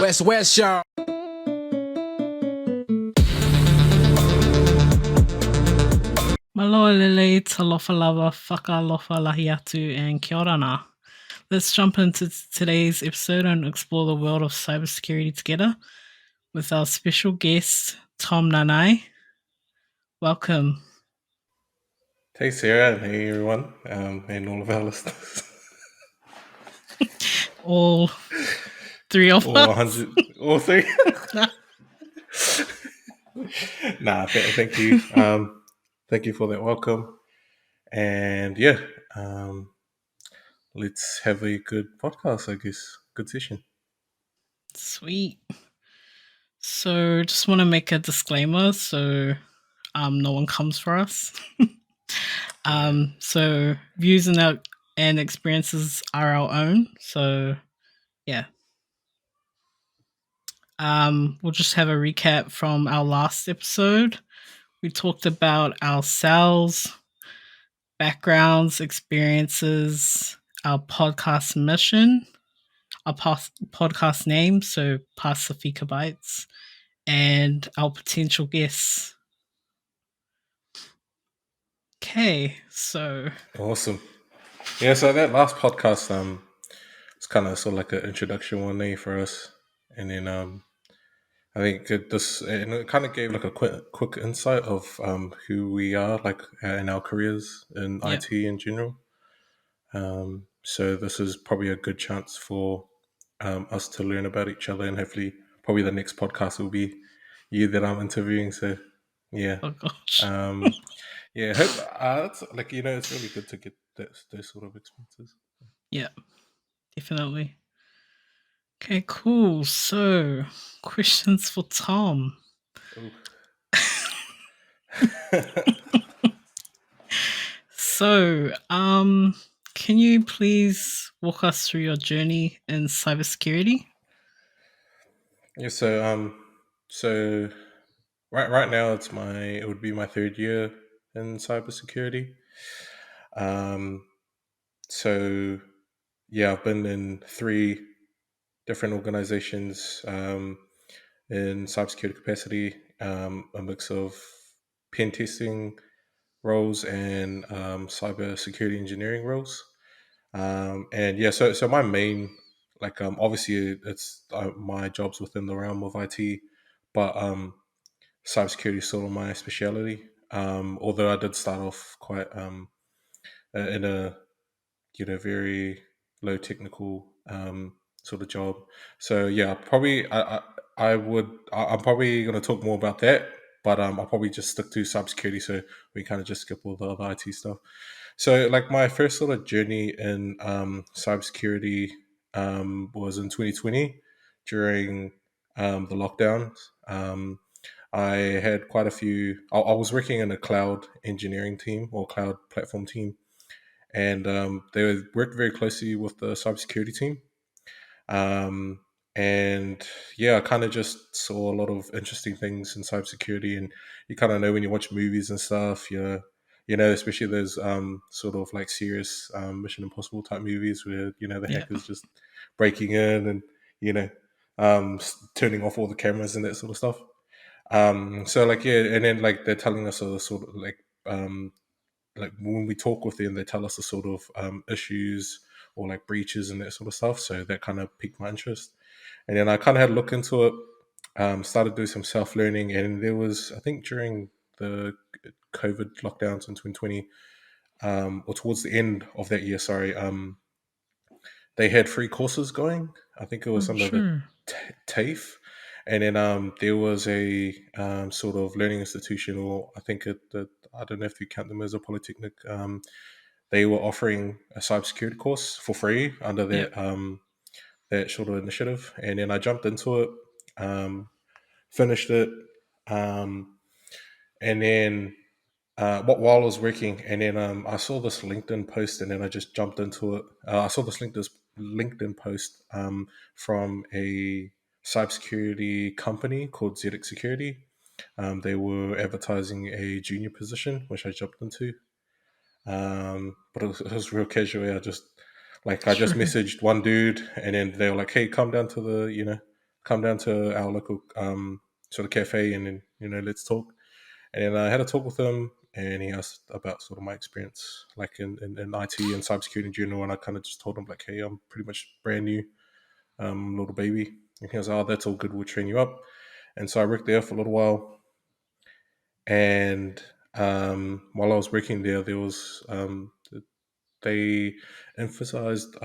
WesWes, y'all. Maloa lele, talofa lava, whakalofa lahi atu, and kia ora nā. Let's jump into today's episode and explore the world of cybersecurity together with our special guest, Tom Nanai. Welcome. Hey Sarah, and hey everyone, and all of our listeners. All three of All us. 100, all three. Thank you. Thank you for that welcome. And yeah, let's have a good podcast, I guess. Good session. Sweet. So just want to make a disclaimer so no one comes for us. So views and experiences are our own. So yeah. We'll just have a recap from our last episode. We talked about our sales, backgrounds, experiences, our podcast mission, our podcast name, so Pasifika Bytes, and our potential guests. Okay, so Awesome. Yeah, so that last podcast, it's kind of sort of like an introduction one day for us, and then I think it kind of gave like a quick insight of who we are, like in our careers in Yep. IT in general. So this is probably a good chance for us to learn about each other, and hopefully, probably the next podcast will be you that I'm interviewing. So, yeah, Oh gosh. yeah. Hope it's like it's really good to get those sort of experiences. Yeah, definitely. Okay, cool. So, questions for Tom. Ooh. So, can you please walk us through your journey in cybersecurity? Yeah. So right now it would be my third year in cybersecurity. So yeah, I've been in 3 different organizations in cybersecurity capacity, a mix of pen testing roles and cybersecurity engineering roles. And yeah, so my main, like, obviously it's my job's within the realm of IT, but cybersecurity is sort of my specialty. Although I did start off quite in a very low technical sort of job. So yeah, I'm probably going to talk more about that, but I'll probably just stick to cybersecurity, so we kind of just skip all the other IT stuff. So like my first sort of journey in cybersecurity was in 2020 during the lockdowns. I had quite a few. I was working in a cloud engineering team or cloud platform team, and they worked very closely with the cybersecurity team. Um, and yeah, I kind of just saw a lot of interesting things in cybersecurity, and you kind of know when you watch movies and stuff, especially those sort of like serious Mission Impossible type movies where the Yeah. hackers just breaking in and turning off all the cameras and that sort of stuff. So like yeah, and then like they're telling us a sort of like when we talk with them, they tell us the sort of issues or like breaches and that sort of stuff. So that kind of piqued my interest. And then I kind of had a look into it, started doing some self learning. And there was, I think, during the COVID lockdowns in 2020, or towards the end of that year, sorry, they had free courses going. I think it was under the Sure. TAFE. And then there was a sort of learning institution, or I think I don't know if you count them as a polytechnic. They were offering a cybersecurity course for free under Yep. that sort of initiative, and then I jumped into it, finished it, and then while I was working, and then I saw this LinkedIn post, and then I just jumped into it. I saw this LinkedIn post from a cybersecurity company called ZX Security. They were advertising a junior position, which I jumped into. But it was real casual. I just Sure. messaged one dude, and then they were like, "Hey, come down to the come down to our local sort of cafe, and then let's talk. And then I had a talk with him, and he asked about sort of my experience, like in IT and cybersecurity in general. And I kind of just told him like, hey, I'm pretty much brand new, little baby. And he was, oh, that's all good. We'll train you up. And so I worked there for a little while, and while I was working there, there was they emphasized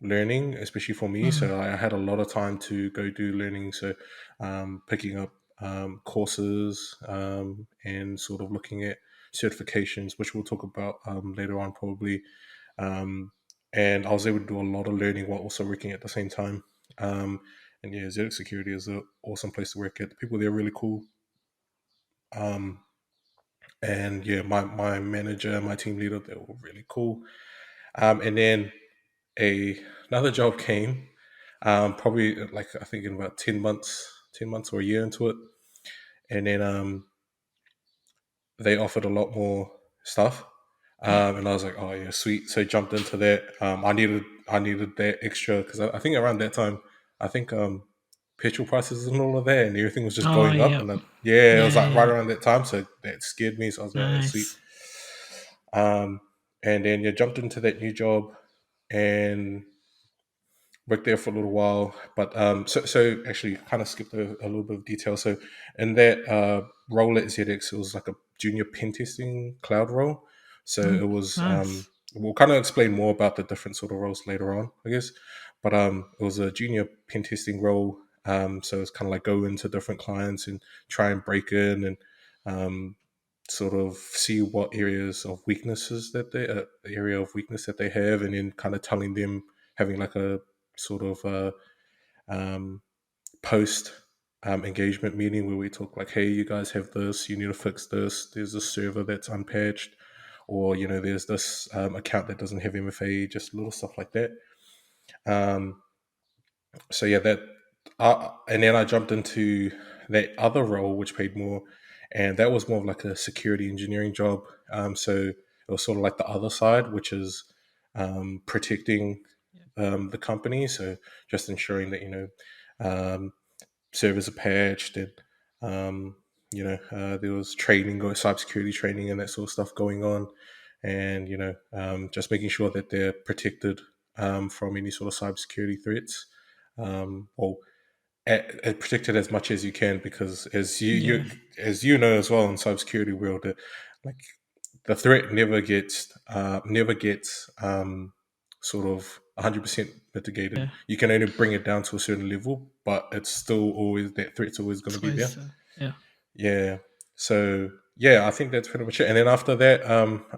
learning, especially for me. Mm. So I had a lot of time to go do learning. So picking up courses and sort of looking at certifications, which we'll talk about later on probably. Um, and I was able to do a lot of learning while also working at the same time. Um, and yeah, Zurich Security is an awesome place to work at. The people there are really cool. Um, and yeah, my manager, my team leader, they were really cool. And then a another job came, probably like I think in about 10 months or a year into it, and then they offered a lot more stuff, Yeah. and I was like, oh yeah, sweet. So I jumped into that. I needed that extra because I think around that time, I think petrol prices and all of that and everything was just Oh, going up, yep. and yeah, it was Yeah, like right yeah. around that time, so that scared me. So I was like, oh, sweet. Nice. Um, and then you jumped into that new job, and worked there for a little while, but so actually kind of skipped a little bit of detail. So in that role at ZX, it was like a junior pen testing cloud role. So Oh, it was nice. we'll kind of explain more about the different sort of roles later on, I guess. But it was a junior pen testing role. So it's kind of like go into different clients and try and break in and um, sort of see what areas of weaknesses that they area of weakness that they have, and then kind of telling them, having like a sort of um, post engagement meeting where we talk like, hey, you guys have this, you need to fix this. There's a server that's unpatched, or there's this account that doesn't have MFA, just little stuff like that. Um, so yeah, that and then I jumped into that other role which paid more, and that was more of like a security engineering job. So it was sort of like the other side, which is protecting Yeah. the company. So just ensuring that um, servers are patched, and there was training or cybersecurity training and that sort of stuff going on, and just making sure that they're protected from any sort of cybersecurity threats. Or protected as much as you can, because as Yeah. you know as well, in cybersecurity world, like the threat never gets sort of 100% mitigated. Yeah. You can only bring it down to a certain level, but it's still always, that threat's always going to It's be there. always, yeah. Yeah. So yeah, I think that's pretty much it. And then after that,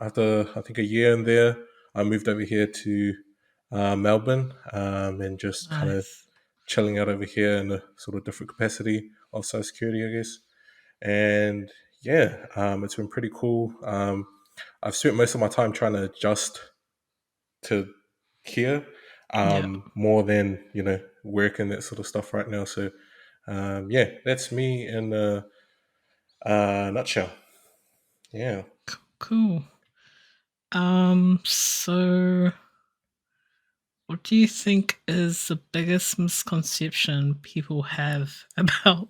after I think a year in there, I moved over here to Melbourne, and just kind of Nice. chilling out over here in a sort of different capacity of cybersecurity, I guess. And yeah, it's been pretty cool. I've spent most of my time trying to adjust to here, Yeah. more than work and that sort of stuff right now. So yeah, that's me in a nutshell. Yeah. Cool. So what do you think is the biggest misconception people have about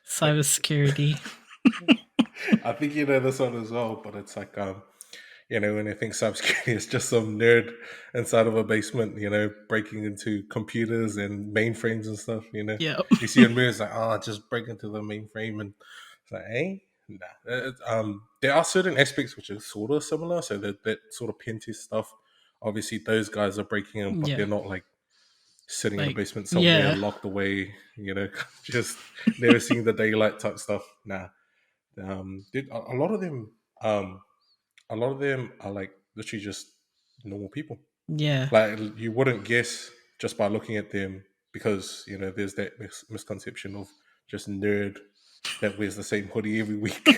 cybersecurity? I think you know this one as well, but it's like when I think cybersecurity is just some nerd inside of a basement, breaking into computers and mainframes and stuff. Yeah. You see in movies like, oh, just break into the mainframe, and it's like, hey, nah. There are certain aspects which are sort of similar. So that sort of pen test stuff, obviously those guys are breaking in, but they're Yeah. not like sitting in a Like, basement somewhere yeah. locked away, just never seeing the daylight type stuff. Nah. A lot of them, um, a lot of them are like literally just normal people. Yeah. Like you wouldn't guess just by looking at them, because there's that misconception of just nerd that wears the same hoodie every week.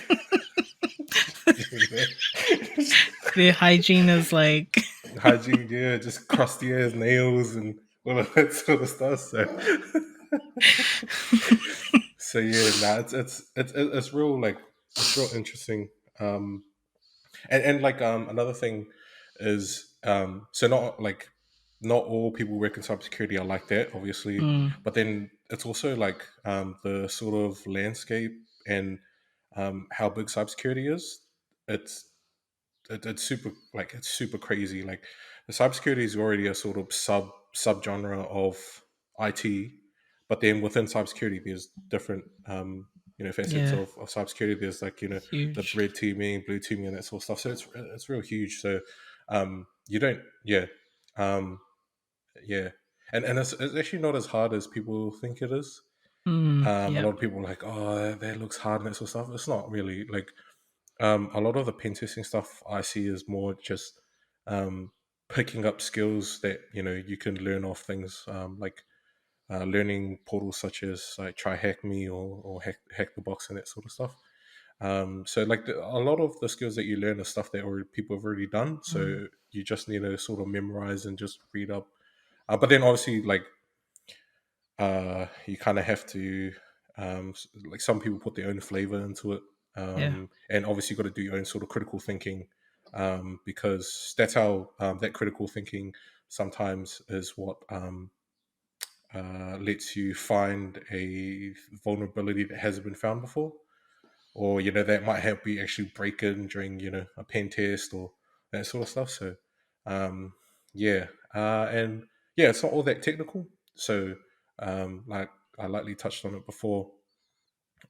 Their hygiene is like Hygiene, yeah, just crusty ass nails and all of that sort of stuff. So yeah, nah, it's real, like it's real interesting. And like another thing is so not like not all people work in cybersecurity are like that, obviously. Mm, But then it's also like the sort of landscape and how big cybersecurity is. It's it's super like it's super crazy. Like the cybersecurity is already a sort of subgenre of IT, but then within cybersecurity, there's different facets yeah, of cybersecurity. There's like the huge. red teaming, blue teaming, and that sort of stuff. So it's real huge. So you don't um, yeah, and it's actually not as hard as people think it is. A lot Yep. of people are like, oh, that looks hard and that sort of stuff. It's not really like a lot of the pen testing stuff I see is more just um, picking up skills that you can learn off things like learning portals such as like try hack me or hack the box and that sort of stuff. So like a lot of the skills that you learn are stuff that already people have already done. Mm, So you just need to sort of memorize and just read up. But then obviously like you kind of have to like some people put their own flavor into it, yeah. and obviously you got to do your own sort of critical thinking, because that's how that critical thinking sometimes is what lets you find a vulnerability that hasn't been found before, or that might help you actually break in during a pen test or that sort of stuff. So um, yeah, and yeah, it's not all that technical. So like I lightly touched on it before.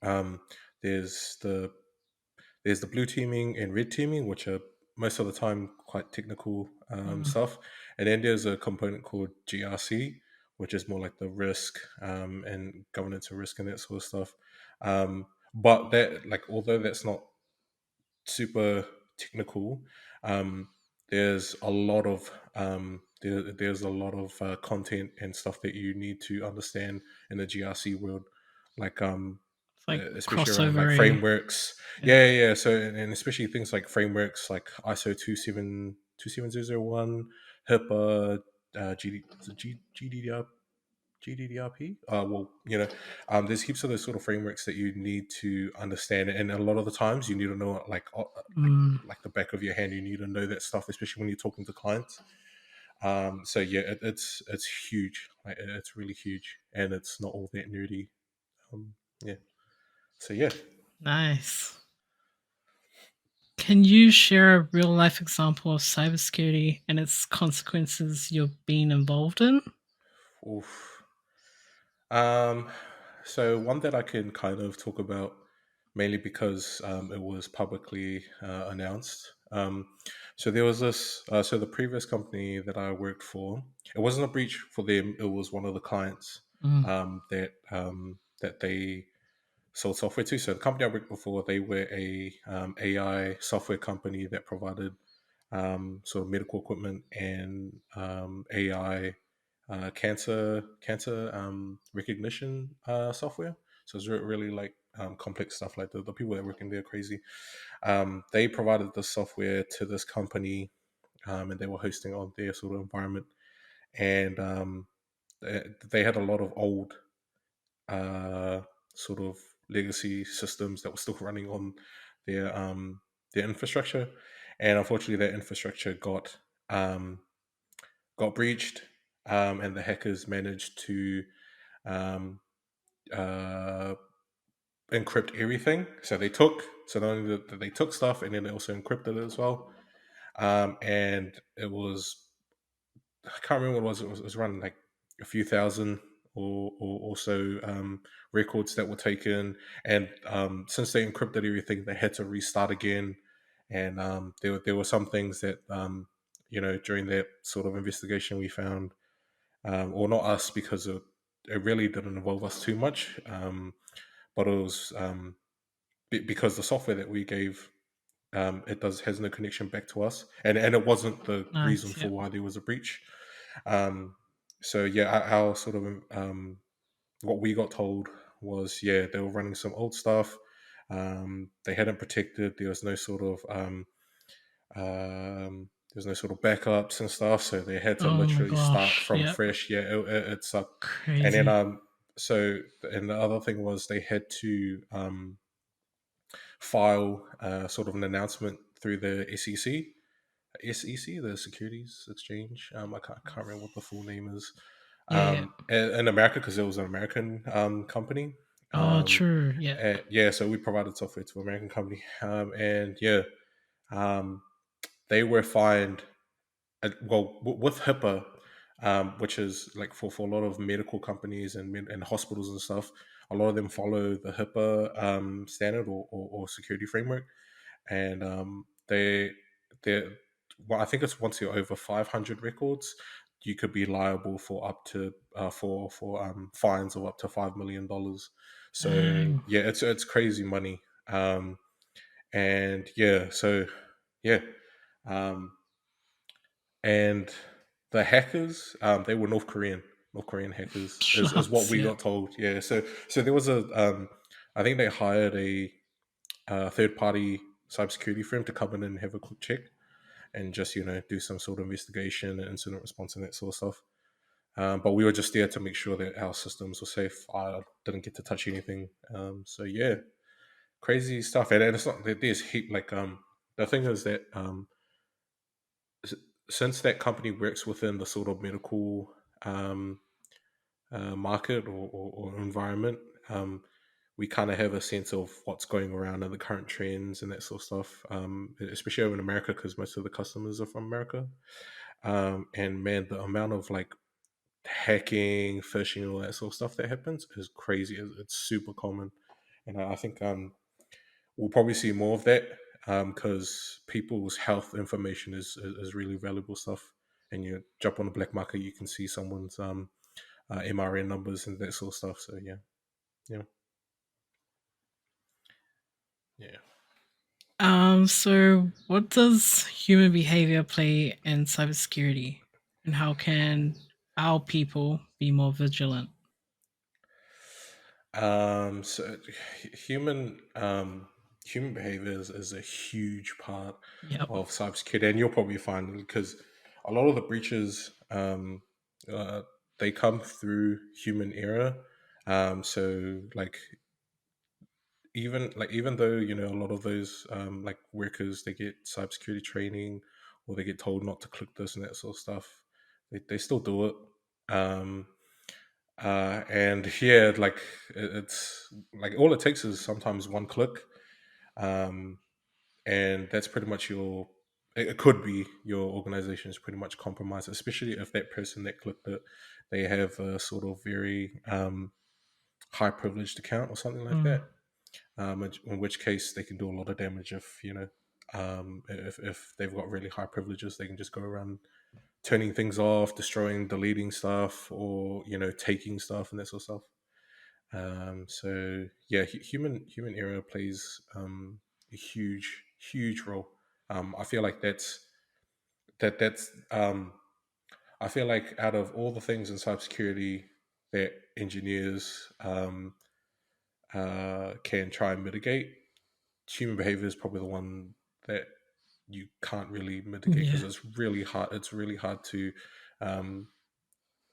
Um, there's the there's the blue teaming and red teaming, which are most of the time quite technical Mm, stuff, and then there's a component called GRC, which is more like the risk and governance of risk and that sort of stuff. But that, like, although that's not super technical, um, there's a lot of there's a lot of content and stuff that you need to understand in the GRC world, like it's like especially around like crossovery. frameworks. Yeah. Yeah. So and especially things like frameworks like ISO 27001, HIPAA, is it GDDR GDDRP. Well, there's heaps of those sort of frameworks that you need to understand, and a lot of the times you need to know Mm, like the back of your hand. You need to know that stuff, especially when you're talking to clients. So yeah, it's huge. Like, it's really huge, and it's not all that nerdy. Um, yeah. So yeah. nice. Can you share a real life example of cybersecurity and its consequences you've been involved in? Oof. Um, so one that I can kind of talk about mainly because it was publicly announced. So there was this. So the previous company that I worked for, it wasn't a breach for them. It was one of the clients Mm, that they sold software to. So the company I worked before, they were a AI software company that provided sort of medical equipment and AI cancer recognition software. So it's really like complex stuff. Like the people that work in there are crazy. They provided the software to this company, and they were hosting on their sort of environment. And they had a lot of old uh, sort of legacy systems that were still running on their um, their infrastructure, and unfortunately, that infrastructure um, got breached, and the hackers managed to um, uh, encrypt everything. So not only did they took stuff, and then they also encrypted it as well, and it was I can't remember what it was. It was around like a few thousand or so records that were taken. And since they encrypted everything, they had to restart again. And there were some things that during that sort of investigation we found, or not us because it really didn't involve us too much, but it was because the software that we gave it does has no connection back to us, and it wasn't the reason nice. for Yep. why there was a breach. So yeah, our sort of what we got told was they were running some old stuff. They hadn't protected. There was no sort of backups and stuff, so they had to Oh my literally start gosh. from Yep. fresh. Yeah, it sucked. And then Crazy. and the other thing was they had to file sort of an announcement through the SEC SEC, the Securities Exchange. I can't remember what the full name is. Yeah, yeah. In America, because it was an American company. Oh, Um, true. Yeah. and yeah, so we provided software to an American company. And yeah, um, they were fined. With HIPAA, which is like for a lot of medical companies and hospitals and stuff, a lot of them follow the HIPAA standard or security framework, and they well, I think it's once you're over 500 records, you could be liable for up to for fines of up to $5 million. So Dang. yeah, it's crazy money. And yeah, so yeah. Um, and the hackers, they were North Korean hackers, is what Shots. we Yeah. got told. Yeah, so there was I think they hired a third party cybersecurity firm to come in and have a quick check and just do some sort of investigation and incident response and that sort of stuff. But we were just there to make sure that our systems were safe. I didn't get to touch anything. So yeah, crazy stuff. And it's not that there's heap like the thing is that s- since that company works within the sort of medical um, market or environment, we kind of have a sense of what's going around and the current trends and that sort of stuff, especially over in America because most of the customers are from America. And man, the amount of like hacking, phishing, all that sort of stuff that happens is crazy. It's super common. And I think we'll probably see more of that because people's health information is really valuable stuff. And you jump on the black market, you can see someone's MRN numbers and that sort of stuff. So yeah, yeah, yeah. So what does human behavior play in cybersecurity, and how can our people be more vigilant? So human behavior is a huge part Yep. of cybersecurity, and you'll probably find it because a lot of the breaches uh, they come through human error. So even though a lot of those like workers they get cybersecurity training or they get told not to click this and that sort of stuff, they still do it. Um, and yeah, like it's like all it takes is sometimes one click, um, and that's pretty much it could be your organization is pretty much compromised, especially if that person that clicked it, they have a sort of very high privileged account or something like Mm. that. In which case they can do a lot of damage if if they've got really high privileges, they can just go around turning things off, destroying, deleting stuff, or taking stuff and that sort of stuff. So yeah, human error plays a huge role. I feel like that's I feel like out of all the things in cybersecurity that engineers can try and mitigate, human behavior is probably the one that you can't really mitigate because Yeah. it's really hard. It's really hard to um,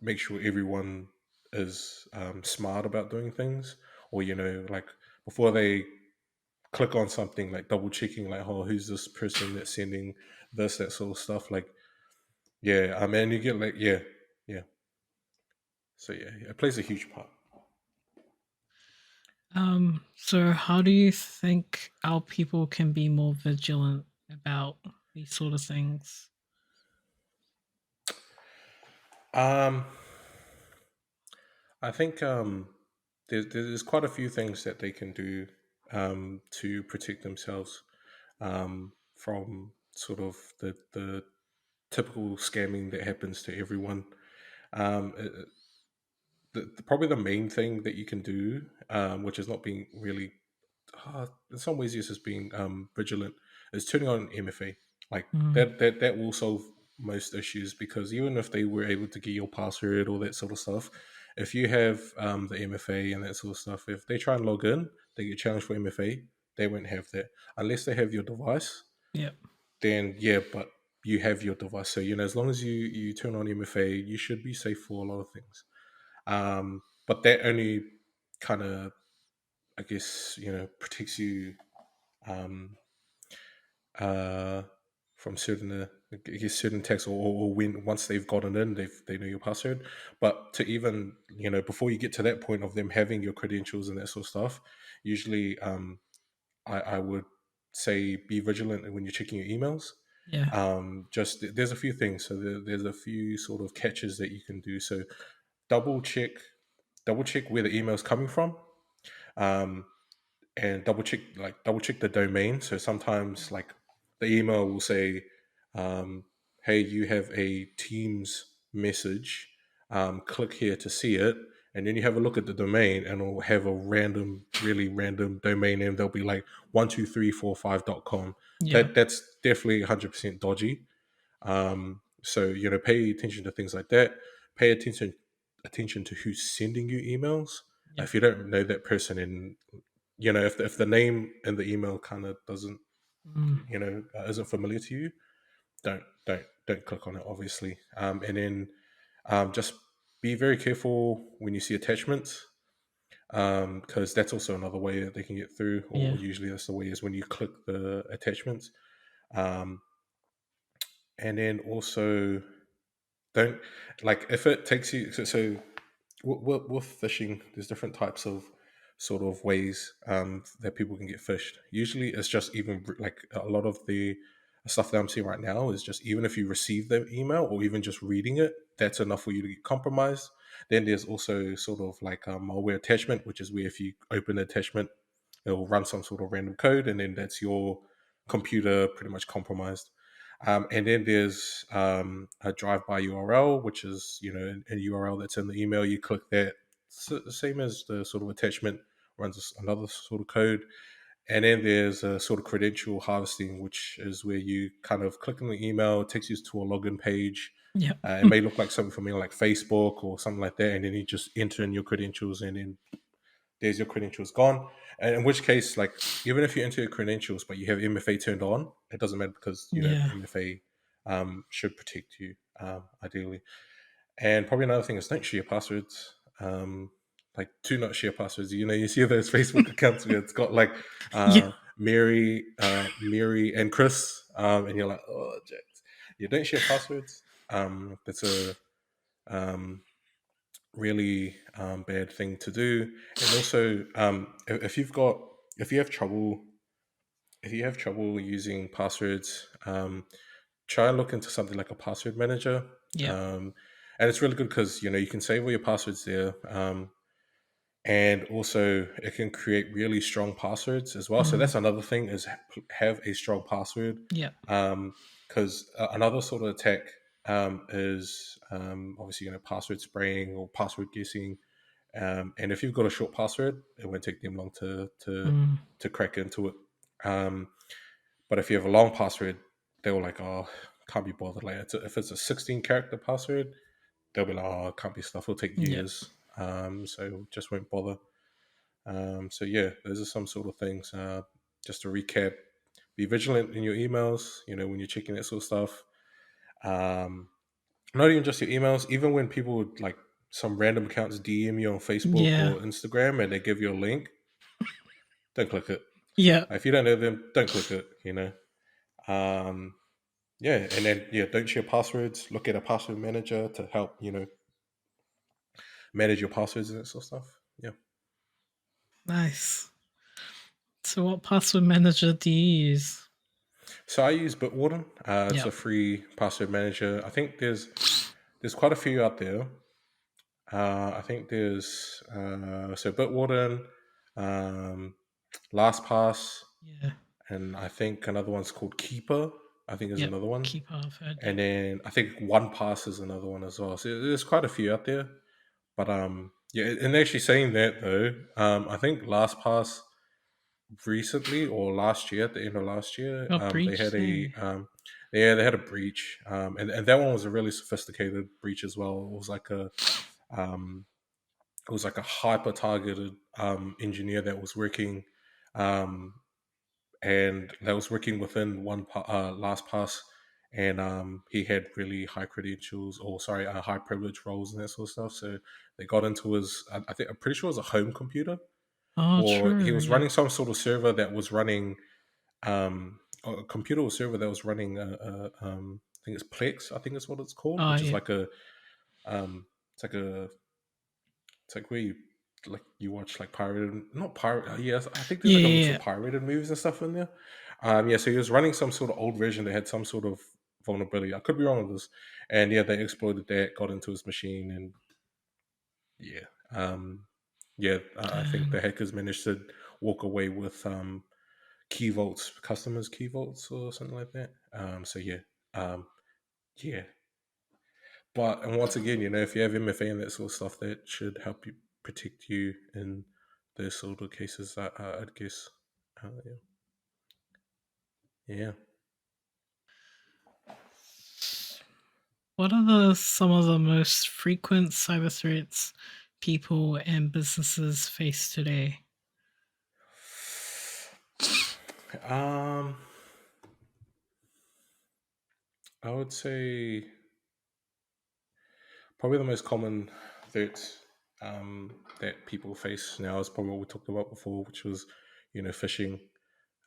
make sure everyone is smart about doing things, or like before they click on something, like double checking, like, oh, who's this person that's sending this, that sort of stuff. Like, yeah, I mean, you get like, yeah, yeah. So yeah, it plays a huge part. So how do you think our people can be more vigilant about these sort of things? Um, I think there's quite a few things that they can do to protect themselves from sort of the typical scamming that happens to everyone. Probably the main thing that you can do, which is not being really, in some ways, yes, is being vigilant, is turning on MFA. Like Mm. that will solve most issues because even if they were able to get your password, all that sort of stuff, if you have the MFA and that sort of stuff, if they try and log in, they get challenged for MFA. They won't have that unless they have your device. Yep. Then yeah, but you have your device, so as long as you turn on MFA, you should be safe for a lot of things. But that only kind of, I guess, protects you um, uh, from certain get certain texts, or when once they've gotten in, they know your password. But to even before you get to that point of them having your credentials and that sort of stuff, usually I would say be vigilant when you're checking your emails. Yeah. Just there's a few things. So there's a few sort of catches that you can do. So double check double check where the email's coming from. Um, and double check the domain. So sometimes like the email will say, "Hey, you have a Teams message. Click here to see it." And then you have a look at the domain, and it'll have a random, really random domain name. They'll be like 12345.com. Yeah. That's definitely 100% dodgy. So pay attention to things like that. Pay attention to who's sending you emails. Yep. If you don't know that person, and if the name in the email kind of doesn't Mm. isn't familiar to you, don't click on it, obviously. And then just be very careful when you see attachments, because that's also another way that they can get through, or Yeah. usually that's the way, is when you click the attachments. um, and then also don't, like, if it takes you, so with fishing, there's different types of sort of ways that people can get fished. Usually, it's just even like a lot of the stuff that I'm seeing right now is just, even if you receive the email or even just reading it, that's enough for you to get compromised. Then there's also sort of like a malware attachment, which is where if you open the attachment, it will run some sort of random code, and then that's your computer pretty much compromised. And then there's a drive-by URL, which is a URL that's in the email. You click that, the same as the sort of attachment, runs another sort of code. And then there's a sort of credential harvesting, which is where you kind of click on the email, it takes you to a login page. Yep. It may look like something familiar, like Facebook or something like that, and then you just enter in your credentials, and then there's your credentials gone. And in which case, like, even if you enter your credentials but you have MFA turned on, it doesn't matter, because Yeah. MFA should protect you, ideally. And probably another thing is, don't share passwords. Like, do not share passwords. You see those Facebook accounts where it's got like Yeah. Mary and Chris, and you're like, oh, jokes. Yeah, don't share passwords. That's a really bad thing to do. And also, if you have trouble using passwords, try and look into something like a password manager. Yep. And it's really good because you can save all your passwords there. And also it can create really strong passwords as well. So Mm. that's another thing, is have a strong password. Yep. Because another sort of attack is obviously password spraying or password guessing. And if you've got a short password, it won't take them long Mm. to crack into it. Um, but if you have a long password, they were like, oh, can't be bothered. Like, if it's a 16 character password, they'll be like, oh, it can't be stuff. It'll take Yep. years. So just won't bother. So yeah, those are some sort of things. Just to recap, be vigilant in your emails. When you're checking that sort of stuff. Um, Not even just your emails. Even when people would, like, some random accounts DM you on Facebook Yeah. or Instagram and they give you a link, don't click it. Yeah. If you don't know them, don't click it. Um, yeah, and then don't share passwords. Look at a password manager to help manage your passwords and that sort of stuff. Yeah. Nice. So, what password manager do you use? So I use Bitwarden. It's a Yep. free password manager. I think there's quite a few out there. I think there's so Bitwarden, um, LastPass, Yeah. and I think another one's called Keeper. I think is Yep. another one, Keep I've heard. and Yep. then I think OnePass is another one as well. So there's quite a few out there. But yeah, and actually saying that though, I think LastPass recently, or last year, at the end of last year, Got they had breached. a Hey. they had a breach, and that one was a really sophisticated breach as well. Um, it was like a hyper targeted engineer that was working, um, and that was working within LastPass, and he had really high credentials, or sorry, high privilege roles and that sort of stuff. So they got into his, I'm pretty sure it was a home computer, Oh, or he true. was Yep. running some sort of server that was running, a computer or server that was running think it's Plex. I think it's what it's called, Oh which is yeah. like a it's like a it's like where you like you watch like pirated, not pirate. Yes, I think there's Yeah, like a yeah, mix of yeah. pirated movies and stuff in there. Yeah, so he was running some sort of old version that had some sort of vulnerability. I could be wrong with this, and yeah, they exploited that, got into his machine, and yeah, yeah, I think Damn. the hackers managed to walk away with key vaults, customers' key vaults, or something like that. So yeah, um, yeah, but and once again, if you have MFA and that sort of stuff, that should help you protect you in those sort of cases. I'd guess. Yeah. Yeah. What are the some of the most frequent cyber threats people and businesses face today? Um, I would say probably the most common threat that people face now is probably what we talked about before, which was phishing.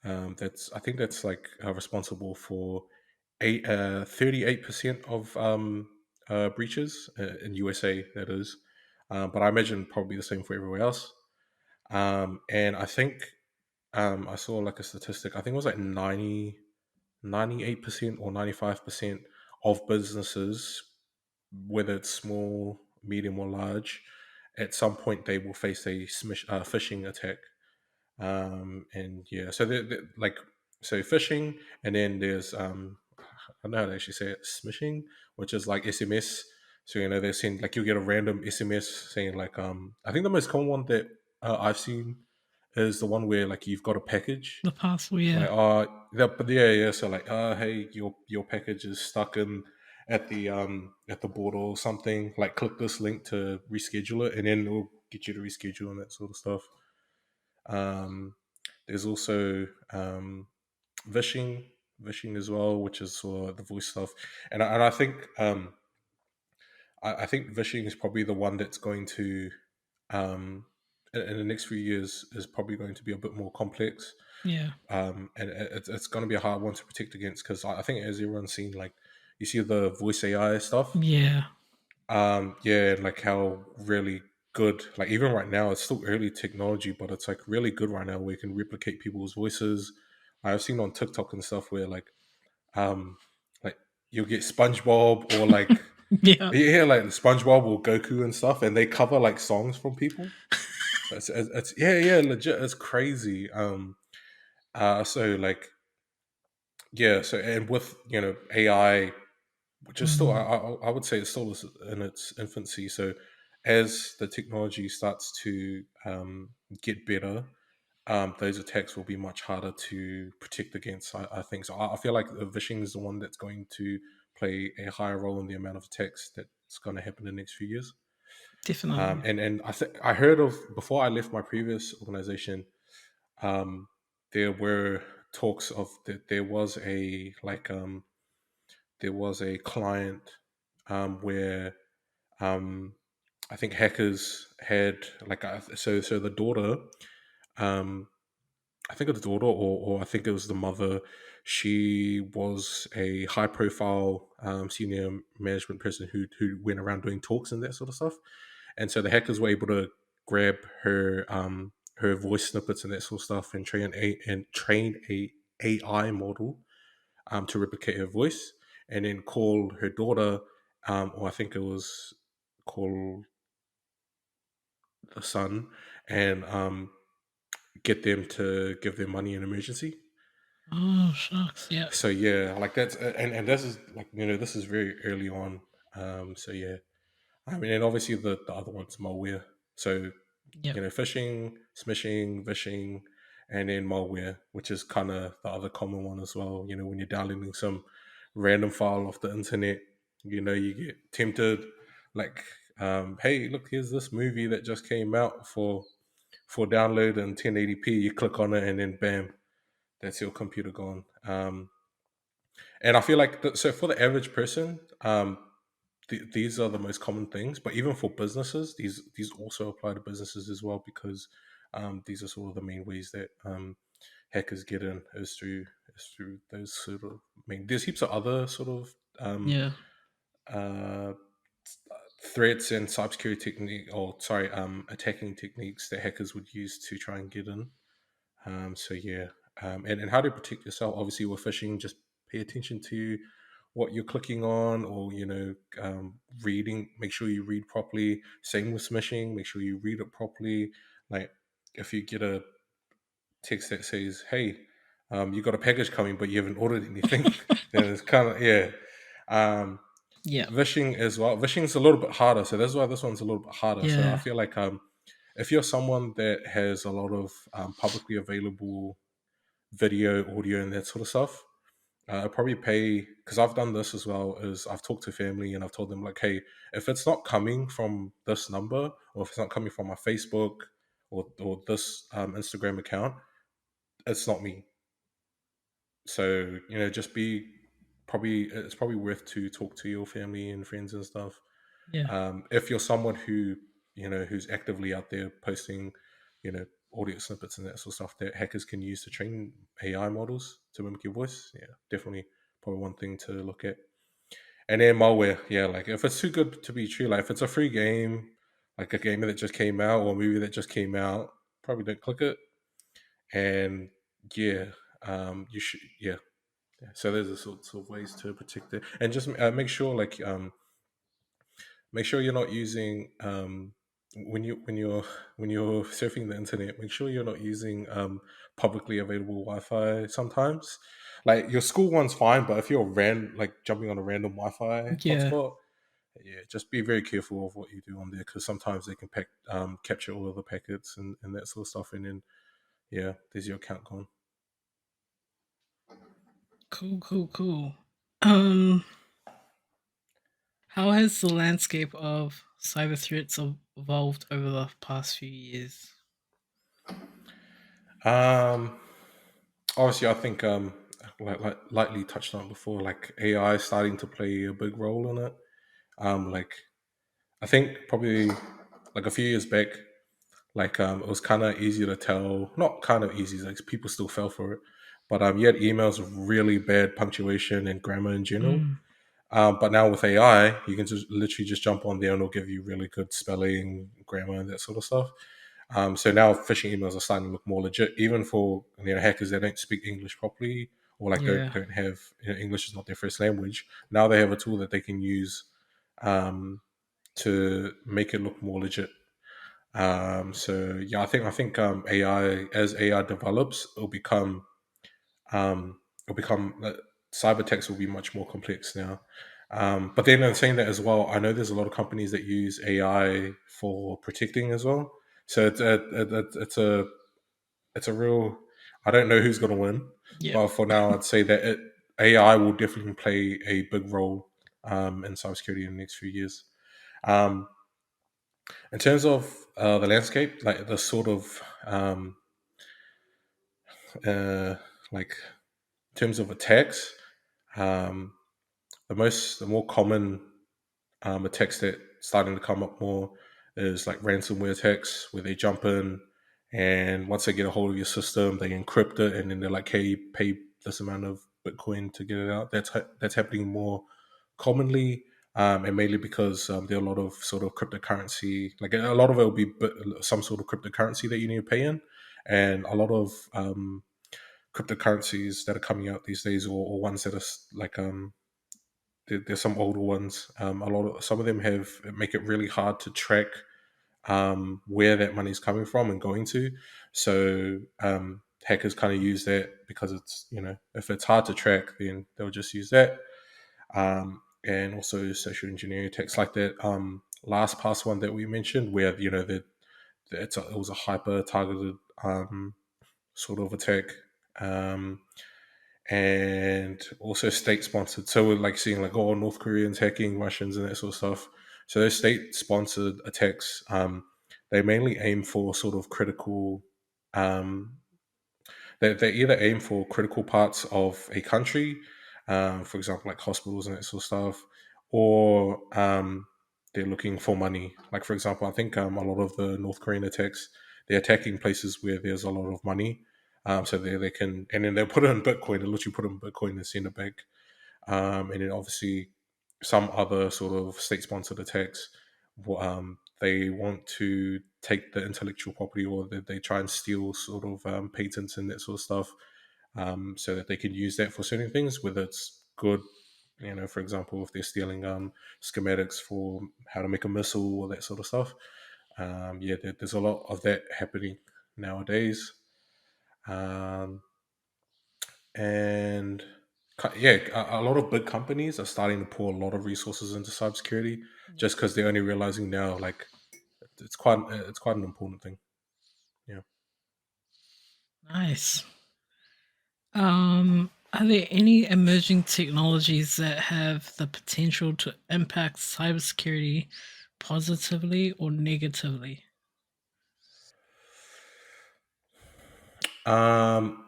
That's I think that's like responsible for 38% of breaches in USA. That is, but I imagine probably the same for everywhere else. And I think I saw like a statistic. I think it was like 98% or 95% of businesses, whether it's small, medium, or large, at some point they will face a phishing attack. And yeah, so like so phishing, and then there's I don't know how to actually say it, smishing, which is like SMS. So they're saying like you get a random SMS saying like I think the most common one that I've seen is the one where like you've got a package The parcel, yeah. like but yeah, so like hey, your package is stuck in at the border or something, like click this link to reschedule it, and then it'll get you to reschedule and that sort of stuff. um there's also vishing vishing as well, which is sort of the voice stuff. And I think I think vishing is probably the one that's going to um in the next few years is probably going to be a bit more complex. Yeah. And it's going to be a hard one to protect against, because I think, as everyone's seen, like you see the voice AI stuff. Yeah. Yeah, and like how really good, like even right now, it's still early technology, but it's like really good right now where you can replicate people's voices. I've seen on TikTok and stuff where um, like you'll get SpongeBob or like Yeah. yeah, like SpongeBob or Goku and stuff, and they cover like songs from people. It's yeah, legit, it's crazy. So like yeah, so and with AI, which is still Mm, I would say it's still in its infancy. So as the technology starts to get better, those attacks will be much harder to protect against. I think so. I feel like the vishing is the one that's going to play a higher role in the amount of attacks that's going to happen in the next few years. definitely. And I heard of, before I left my previous organization, um, there were talks of that there was a client where um, I think hackers had like so the daughter, um, I think it's the daughter, or I think it was the mother. She was a high profile senior management person who went around doing talks and that sort of stuff. And so the hackers were able to grab her voice snippets and that sort of stuff, and train a AI model to replicate her voice, and then call her daughter, or I think it was call the son, and get them to give them money in emergency. Oh shucks. Yeah. So yeah, like that's and this is like this is very early on. So yeah, I mean, and obviously the other one's malware. So Yep. phishing, smishing, vishing, and then malware, which is kind of the other common one as well. When you're downloading some random file off the internet, you get tempted, like, hey, look, here's this movie that just came out for download in 1080p. You click on it, and then bam, that's your computer gone. And I feel like so for the average person, these are the most common things. But even for businesses, these also apply to businesses as well, because these are sort of the main ways that hackers get in, is through those sort of. I mean, there's heaps of other sort of Yeah. uh, threats and cybersecurity technique, or sorry, attacking techniques that hackers would use to try and get in. So yeah, and how to protect yourself. Obviously, with phishing, just pay attention to what you're clicking on, or reading. Make sure you read properly. Same with smishing. Make sure you read it properly. Like if you get a text that says, "Hey, you got a package coming, but you haven't ordered anything," then it's kind of yeah. Um, Yeah. Vishing as well. Vishing is a little bit harder, so that's why this one's a little bit harder. So I Yeah. feel like if you're someone that has a lot of publicly available video, audio, and that sort of stuff, I probably pay because I've done this as well. Is I've talked to family and I've told them like, hey, if it's not coming from this number, or if it's not coming from my Facebook or this Instagram account, it's not me. So just be probably it's probably worth to talk to your family and friends and stuff. Yeah. If you're someone who who's actively out there posting, you know, audio snippets and that sort of stuff that hackers can use to train AI models to mimic your voice, yeah, definitely probably one thing to look at. And then malware, yeah, like if it's too good to be true, like if it's a free game, like a game that just came out or a movie that just came out, probably don't click it. And yeah, you should, yeah. Yeah. So there's a sorts of ways to protect it, and just make sure you're not using when you're surfing the internet. Make sure you're not using publicly available Wi-Fi. Sometimes, like your school one's fine, but if you're like jumping on a random Wi-Fi Yeah. hotspot, yeah, just be very careful of what you do on there because sometimes they can capture all of the packets and that sort of stuff, and then yeah, there's your account gone. Cool. Cool. Cool. Um, how has the landscape of cyber threats evolved over the past few years? Um, Obviously, I think like lightly touched on before, like AI is starting to play a big role in it. Like I think probably like a few years back, like it was kind of easy to tell, not kind of easy, like people still fell for it, but you had emails with really bad punctuation and grammar in general. Mm, But now with AI, you can just literally just jump on there and it'll give you really good spelling, grammar, and that sort of stuff. So now phishing emails are starting to look more legit, even for hackers that don't speak English properly or like don't yeah. don't have English is not their first language. Now they have a tool that they can use um, to make it look more legit. So yeah, I think AI as AI develops, it'll become cyber attacks will be much more complex now. But then in saying that as well, I know there's a lot of companies that use AI for protecting as well. So it's a real. I don't know who's going to win, Yep. but for now, I'd say that AI will definitely play a big role in cybersecurity in the next few years. Um, in terms of the landscape, like the sort of uh, like in terms of attacks, um, the more common attacks that starting to come up more is like ransomware attacks where they jump in and once they get a hold of your system, they encrypt it and then they're like, "Hey, pay this amount of Bitcoin to get it out." That's happening more commonly, and mainly because there are a lot of sort of cryptocurrency. Like a lot of it will be some sort of cryptocurrency that you need to pay in, and a lot of cryptocurrencies that are coming out these days, or ones that are like there's some older ones. Some of them have make it really hard to track where that money's coming from and going to. So hackers kind of use that because it's if it's hard to track, then they'll just use that. And also social engineering attacks like that. Last past one that we mentioned, where it was a hyper targeted sort of attack. Um, and also state sponsored. So we're like seeing like North Koreans hacking Russians and that sort of stuff. So those state sponsored attacks, they mainly aim for sort of critical. Um, they either aim for critical parts of a country, for example, like hospitals and that sort of stuff, or they're looking for money. Like for example, I think a lot of the North Korean attacks they're attacking places where there's a lot of money. So they can, and then they'll put it in Bitcoin. They literally put it in Bitcoin and send it back. and then obviously some other sort of state-sponsored attacks. They want to take the intellectual property, or they try and steal sort of patents and that sort of stuff, so that they can use that for certain things, whether it's good. For example, if they're stealing schematics for how to make a missile or that sort of stuff. Yeah, there's a lot of that happening nowadays. Um, and yeah, a lot of big companies are starting to pour a lot of resources into cybersecurity Yeah. just because they're only realizing now, like, it's quite an important thing. Yeah. Nice. Are there any emerging technologies that have the potential to impact cybersecurity positively or negatively? Um,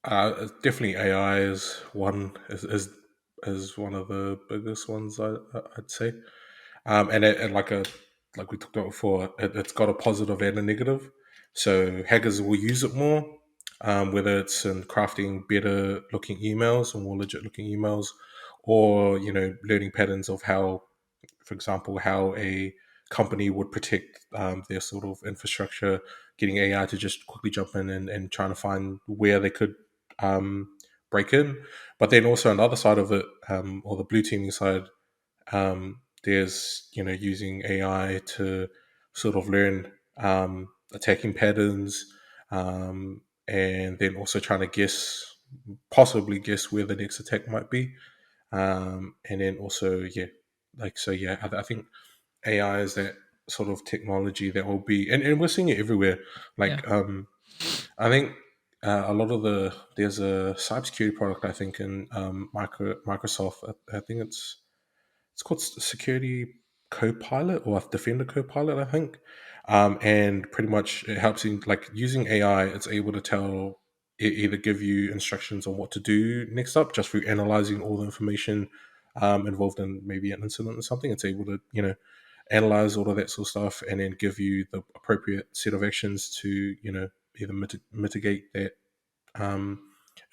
Definitely AI is one of the biggest ones, I'd say. And like we talked about before, it's got a positive and a negative. So hackers will use it more, whether it's in crafting better looking emails or more legit looking emails, or learning patterns of how, for example, how a company would protect their sort of infrastructure, getting AI to just quickly jump in and trying to find where they could um, break in. But then also on the other side of it, or the blue teaming side, there's using AI to sort of learn attacking patterns, and then also trying to possibly guess where the next attack might be. And then also, yeah, I think AI is that sort of technology that will be, and we're seeing it everywhere. Yeah. Like, I think a lot of there's a cybersecurity product, I think, in Microsoft. I think it's called Security Copilot or Defender Copilot, I think. And pretty much it helps in, like, using AI. It's able to either give you instructions on what to do next up just through analyzing all the information involved in maybe an incident or something. It's able to analyze all of that sort of stuff and then give you the appropriate set of actions to either mitigate that um,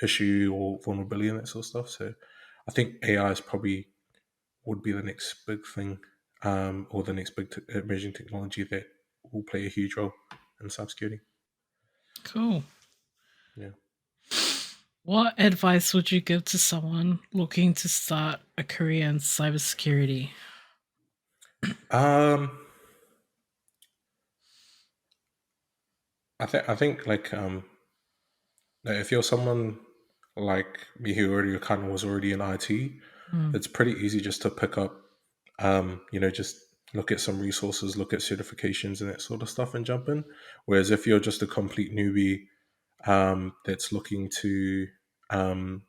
issue or vulnerability and that sort of stuff. So I think AI is probably would be the next big thing, or the next big emerging technology that will play a huge role in cybersecurity. Cool. Yeah. What advice would you give to someone looking to start a career in cybersecurity? Um, I think like if you're someone like me who already kind of was already in IT, Mm, it's pretty easy just to pick up, just look at some resources, look at certifications and that sort of stuff and jump in. Whereas if you're just a complete newbie that's looking to um,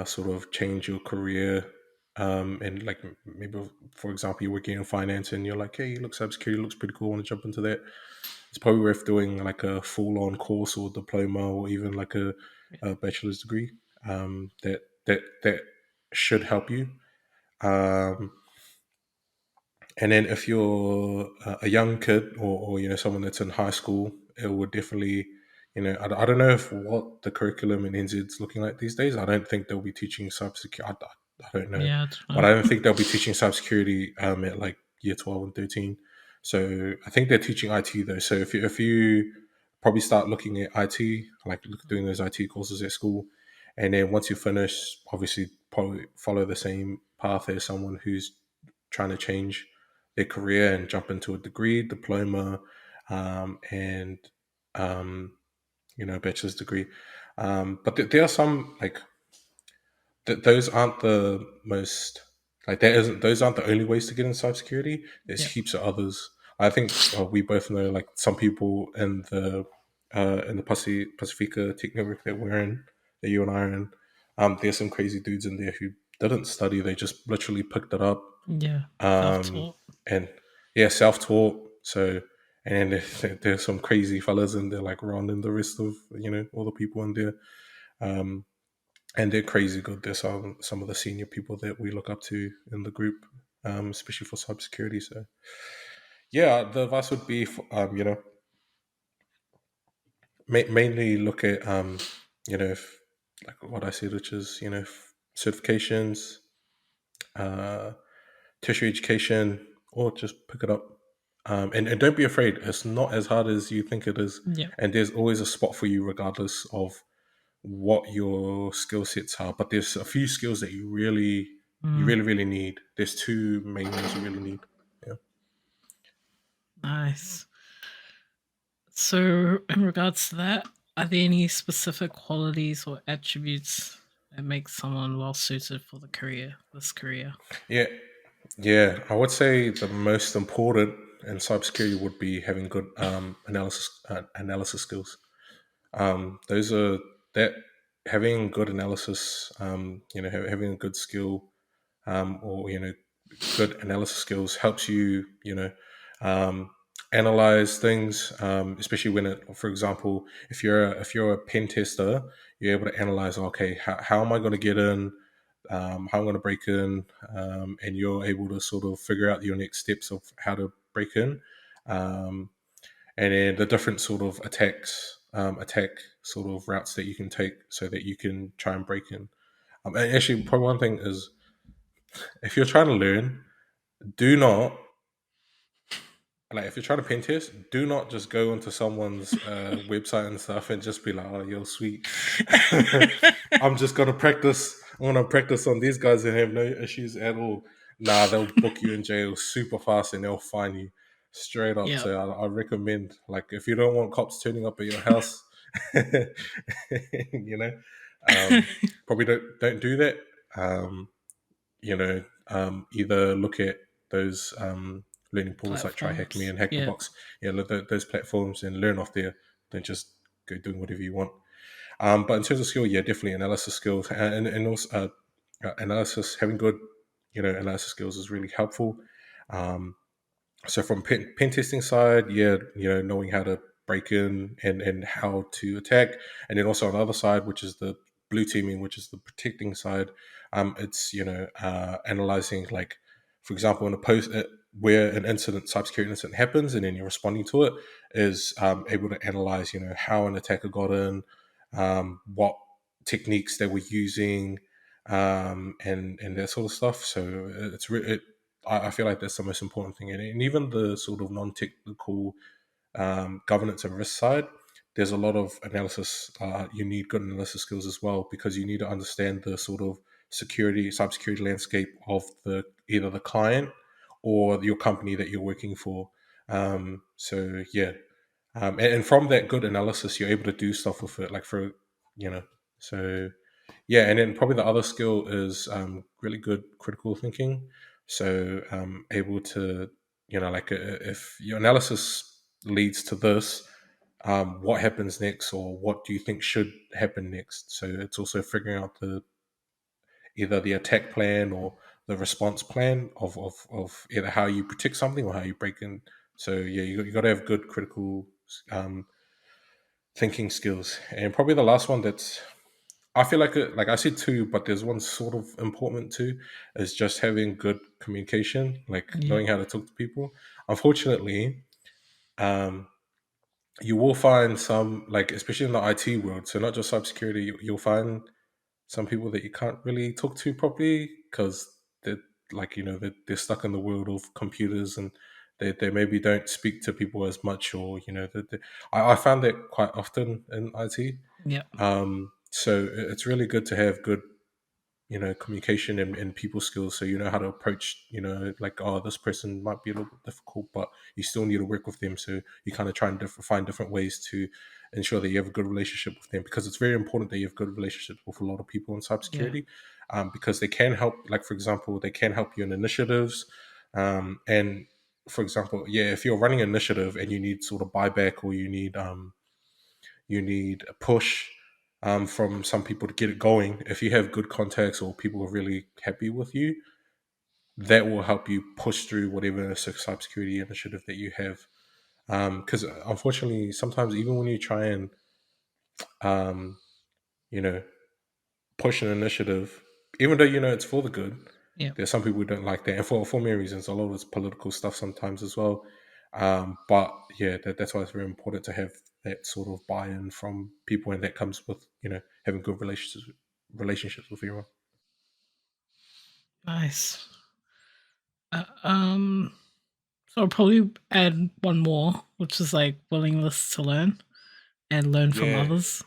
sort of change your career. And like maybe, for example, you're working in finance and you're like, hey, look, cybersecurity looks pretty cool. I want to jump into that. It's probably worth doing like a full on course or diploma or even like a bachelor's degree. That should help you. Um, and then if you're a young kid or someone that's in high school, it would definitely I don't know if what the curriculum in NZ is looking like these days. I don't think they'll be teaching cybersecurity. I don't know, yeah, I don't but know. I don't think they'll be teaching cybersecurity at like year 12 and 13. So I think they're teaching IT though. So if you probably start looking at IT, like doing those IT courses at school, and then once you finish, obviously probably follow the same path as someone who's trying to change their career and jump into a degree, diploma, and um, bachelor's degree. But there are some like those aren't the most like there isn't those aren't the only ways to get into cybersecurity. There's Yeah. heaps of others. I think we both know like some people in the Pasifika tech network that we're in, that you and I are in. There's some crazy dudes in there who didn't study; they just literally picked it up, Yeah. Self um, taught. and yeah, self-taught. So, and then there's some crazy fellas in there like Ron and the rest of all the people in there, um, and they're crazy good. There's some of the senior people that we look up to in the group, especially for cybersecurity. So, yeah, the advice would be, mainly look at, if like what I said, which is certifications, uh, tertiary education, or just pick it up. And don't be afraid. It's not as hard as you think it is, Yeah. and there's always a spot for you, regardless of what your skill sets are. But there's a few skills that you Mm, really need. There's two main ones you really need. Yeah. nice. So, in regards to that, are there any specific qualities or attributes that make someone well suited for this career? Yeah, yeah. I would say the most important in cybersecurity would be having good analysis skills. Those are that having good analysis. Having a good skill, or good analysis skills helps you. Um, analyze things, especially when it, for example, if you're a pen tester, you're able to analyze. Okay, how am I going to get in? How I'm going to break in, and you're able to sort of figure out your next steps of how to break in, um, and then the different sort of attack sort of routes that you can take so that you can try and break in. And actually, probably one thing is if you're trying to learn, do not like if you're trying to pen test, do not just go onto someone's website and stuff and just be like, "Oh, you're sweet." I'm just gonna practice. I want to practice on these guys and have no issues at all. Nah, they'll book you in jail super fast and they'll fine you straight up. Yeah. So I recommend, like, if you don't want cops turning up at your house, you know, probably don't do that. Um, either look at those learning portals like Try Hack Me Platforms. and Hack the Yeah. Box. Yeah, look at those platforms and learn off there. Don't just go doing whatever you want. But in terms of skill, yeah, definitely analysis skills and also analysis. Having good, analysis skills is really helpful. Um, so from pen testing side, yeah, knowing how to break in and how to attack, and then also on the other side, which is the blue teaming, which is the protecting side, it's analyzing, like, for example, in a post where an incident, cybersecurity incident happens, and then you're responding to it, is able to analyze, how an attacker got in, what techniques they were using, and that sort of stuff. So I feel like that's the most important thing, and even the sort of non-technical governance and risk side. There's a lot of analysis. You need good analysis skills as well because you need to understand the sort of cybersecurity landscape of the either the client or your company that you're working for. So yeah, and from that good analysis, you're able to do stuff with it, like for you know. So yeah, and then probably the other skill is really good critical thinking. So able to, like if your analysis leads to this, what happens next, or what do you think should happen next? So it's also figuring out the either the attack plan or the response plan of either how you protect something or how you break in. So yeah, you got to have good critical um, thinking skills, and probably the last one that's I feel like I said two, but there's one sort of important too, is just having good communication, like Yeah. knowing how to talk to people. Unfortunately, um, you will find some, like especially in the IT world, so not just cybersecurity, you'll find some people that you can't really talk to properly because they're like they're stuck in the world of computers and they maybe don't speak to people as much, or I found that quite often in IT. Yeah. So it's really good to have good communication and people skills, so you know how to approach, like, oh, this person might be a little bit difficult, but you still need to work with them, so you kind of try and find different ways to ensure that you have a good relationship with them, because it's very important that you have good relationships with a lot of people in Yeah. cybersecurity, because they can help, like for example, they can help you in initiatives, and for example, yeah, if you're running an initiative and you need sort of buyback, or you need a push from some people to get it going. If you have good contacts or people are really happy with you, that will help you push through whatever cybersecurity initiative that you have. Because unfortunately, sometimes even when you try and um, you know push an initiative, even though it's for the good, Yeah. there's some people who don't like that, and for many reasons. A lot of it's political stuff sometimes as well. But yeah, that's why it's very important to have that sort of buy-in from people, and that comes with having good relationships with everyone. Nice. Uh, um, so I'll probably add one more, which is like willingness to learn and learn from Yeah. others.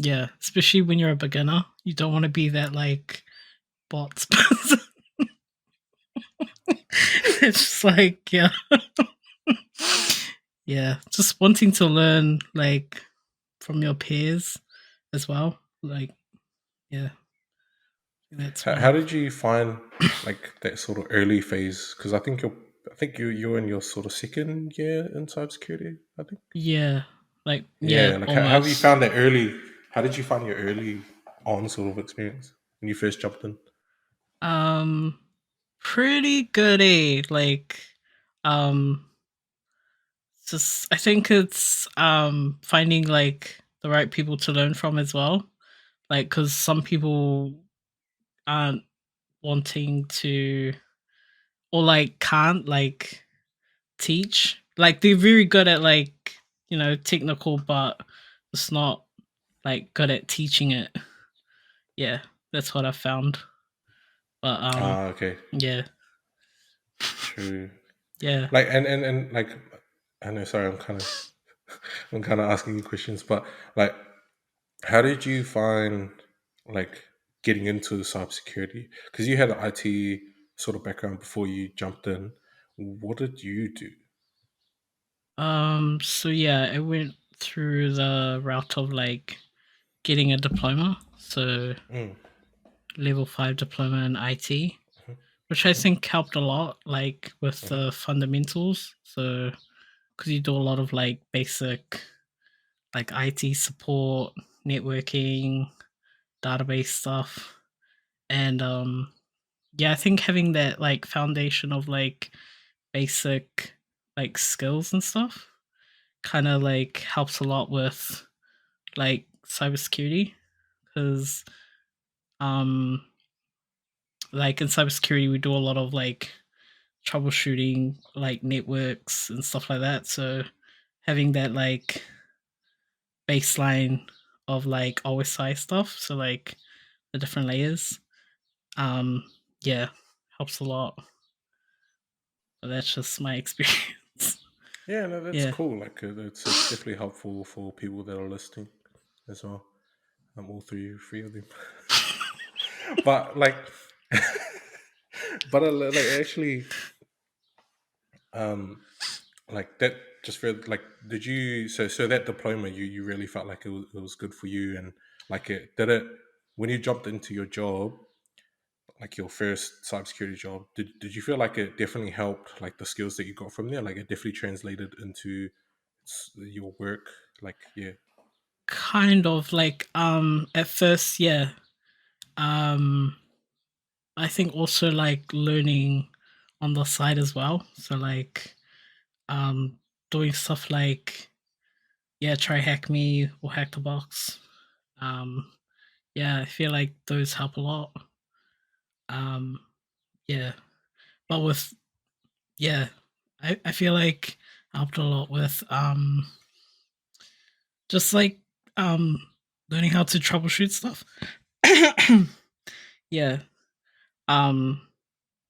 Yeah, especially when you're a beginner, you don't want to be that like bots person. It's just like yeah, just wanting to learn like from your peers as well. Like yeah, that's How one. did you find like that sort of early phase? Because I think you're in your sort of second year in cybersecurity. I think. Yeah, like yeah, Yeah. Like how have you almost. found that early? How did you find your early on sort of experience when you first jumped in? Um, pretty good. Like um, just I think it's finding like the right people to learn from as well. Like because some people aren't wanting to or like can't like teach. Like they're very good at like technical, but it's not like good at teaching it. Yeah, that's what I found. But Ah, okay, yeah, true. yeah. Like and like I know. Sorry, I'm kind of asking you questions, but like, how did you find like getting into cybersecurity? Because you had an IT sort of background before you jumped in. What did you do? So yeah, I went through the route of like getting a diploma. So Mm, level 5 diploma in IT, mhm, which I mhm, think helped a lot, like with mhm. the fundamentals. So because you do a lot of like basic like IT support, networking, database stuff, and yeah, I think having that like foundation of like basic like skills and stuff kind of like helps a lot with like cybersecurity because um like in cybersecurity we do a lot of like troubleshooting like networks and stuff like that, so having that like baseline of like OSI stuff, so like the different layers, um yeah, helps a lot. But that's just my experience. Yeah, no, that's Yeah. cool. Like, it's definitely helpful for people that are listening as well. All three of them. But like, but like actually, um, like that just felt like did you so that diploma you really felt like it was good for you and like it did it when you jumped into your job like your first cybersecurity job did you feel like it definitely helped like the skills that you got from there like it definitely translated into your work like yeah. Kind of like at first, yeah. Um I think also like learning on the side as well. So like um doing stuff like yeah, try hack me or hack the box. Um yeah, I feel like those help a lot. Um yeah. But with yeah, I feel like helped a lot with just like um learning how to troubleshoot stuff. Yeah. Um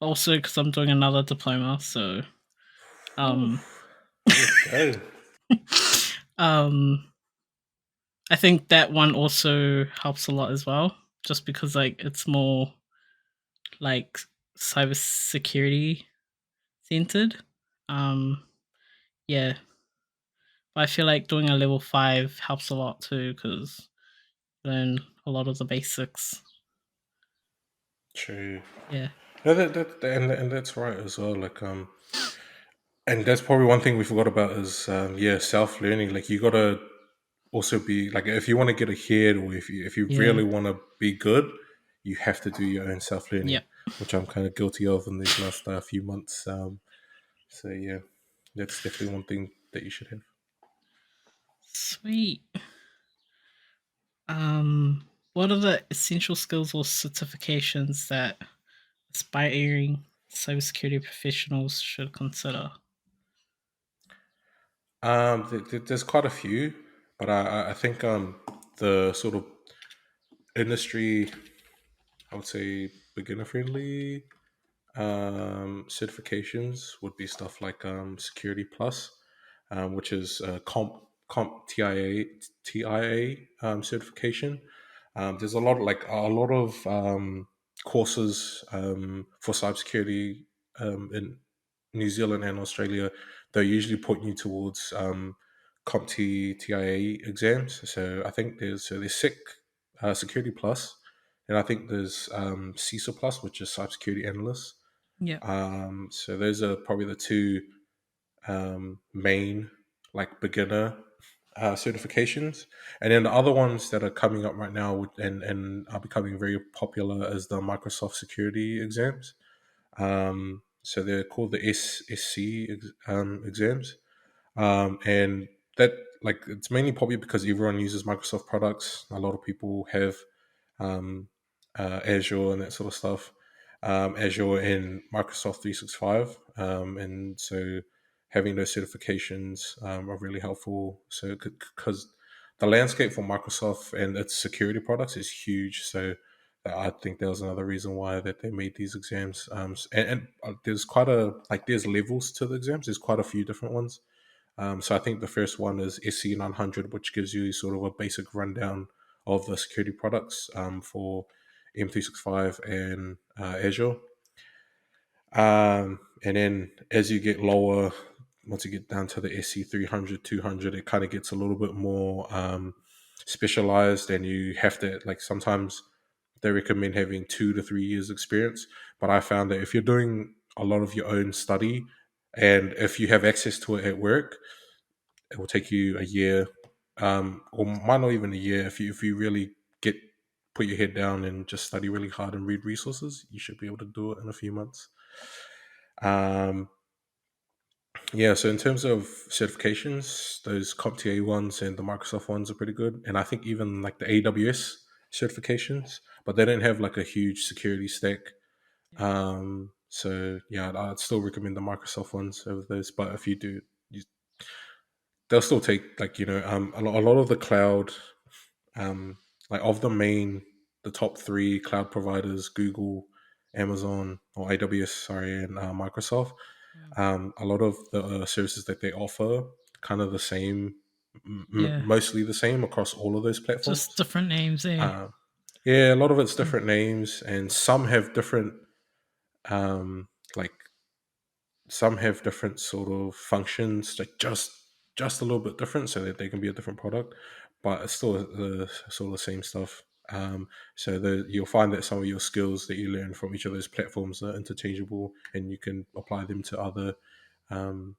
Also because I'm doing another diploma, so Whew. um Let's go. um I think that one also helps a lot as well, just because like it's more like cybersecurity centered. Um yeah, but I feel like doing a level 5 helps a lot too because learn a lot of the basics. True. Yeah. No, and that's right as well like and that's probably one thing we forgot about is yeah self-learning like you gotta also be like if you want to get ahead or if you Yeah. really want to be good you have to do your own self-learning Yep. which I'm kind of guilty of in these last few months so yeah that's definitely one thing that you should have. Sweet. What are the essential skills or certifications that aspiring cybersecurity professionals should consider? There's quite a few but I think the sort of industry, I would say beginner friendly certifications would be stuff like Security Plus, which is Comp TIA certification. There's a lot of courses for cybersecurity in New Zealand and Australia. They usually put you towards CompT TIA exams. So I think there's Security Plus, and I think there's CISA Plus, which is Cybersecurity Analyst. Yep. So those are probably the two main like beginner certifications, and then the other ones that are coming up right now and are becoming very popular is the Microsoft security exams. So they're called the exams, and that like it's mainly probably because everyone uses Microsoft products. A lot of people have um, Azure and that sort of stuff, Azure and Microsoft 365. And so having those certifications are really helpful. So, because the landscape for Microsoft and its security products is huge. So, I think that was another reason why that they made these exams. And there's quite a like there's levels to the exams. There's quite a few different ones. So I think the first one is SC 900, which gives you sort of a basic rundown of the security products for M365 and Azure. And then as you get lower, once you get down to the SC 300, 200, it kind of gets a little bit more specialized, and you have to, like, sometimes they recommend having 2 to 3 years experience. But I found that if you're doing a lot of your own study and if you have access to it at work, it will take you a year, or might not even a year. If you really get put your head down and just study really hard and read resources, you should be able to do it in a few months. Um, yeah. So in terms of certifications, those CompTIA ones and the Microsoft ones are pretty good, and I think even like the AWS certifications, but they don't have like a huge security stack. Yep. So yeah, I'd still recommend the Microsoft ones over those. But if you do, you, they'll still take like a lot of the cloud, um, like of the top three cloud providers, Google, Amazon, or AWS, sorry, and Microsoft. Mm. A lot of the services that they offer kind of the same, Yeah. mostly the same across all of those Just platforms. different names, eh? Uh, yeah, a lot of it's Mm. different names, and some have different um, like some have different sort of functions, like just a little bit different, so that they can be a different product, but it's still the sort of the same stuff. So you'll find that some of your skills that you learn from each of those platforms are interchangeable, and you can apply them to other, um,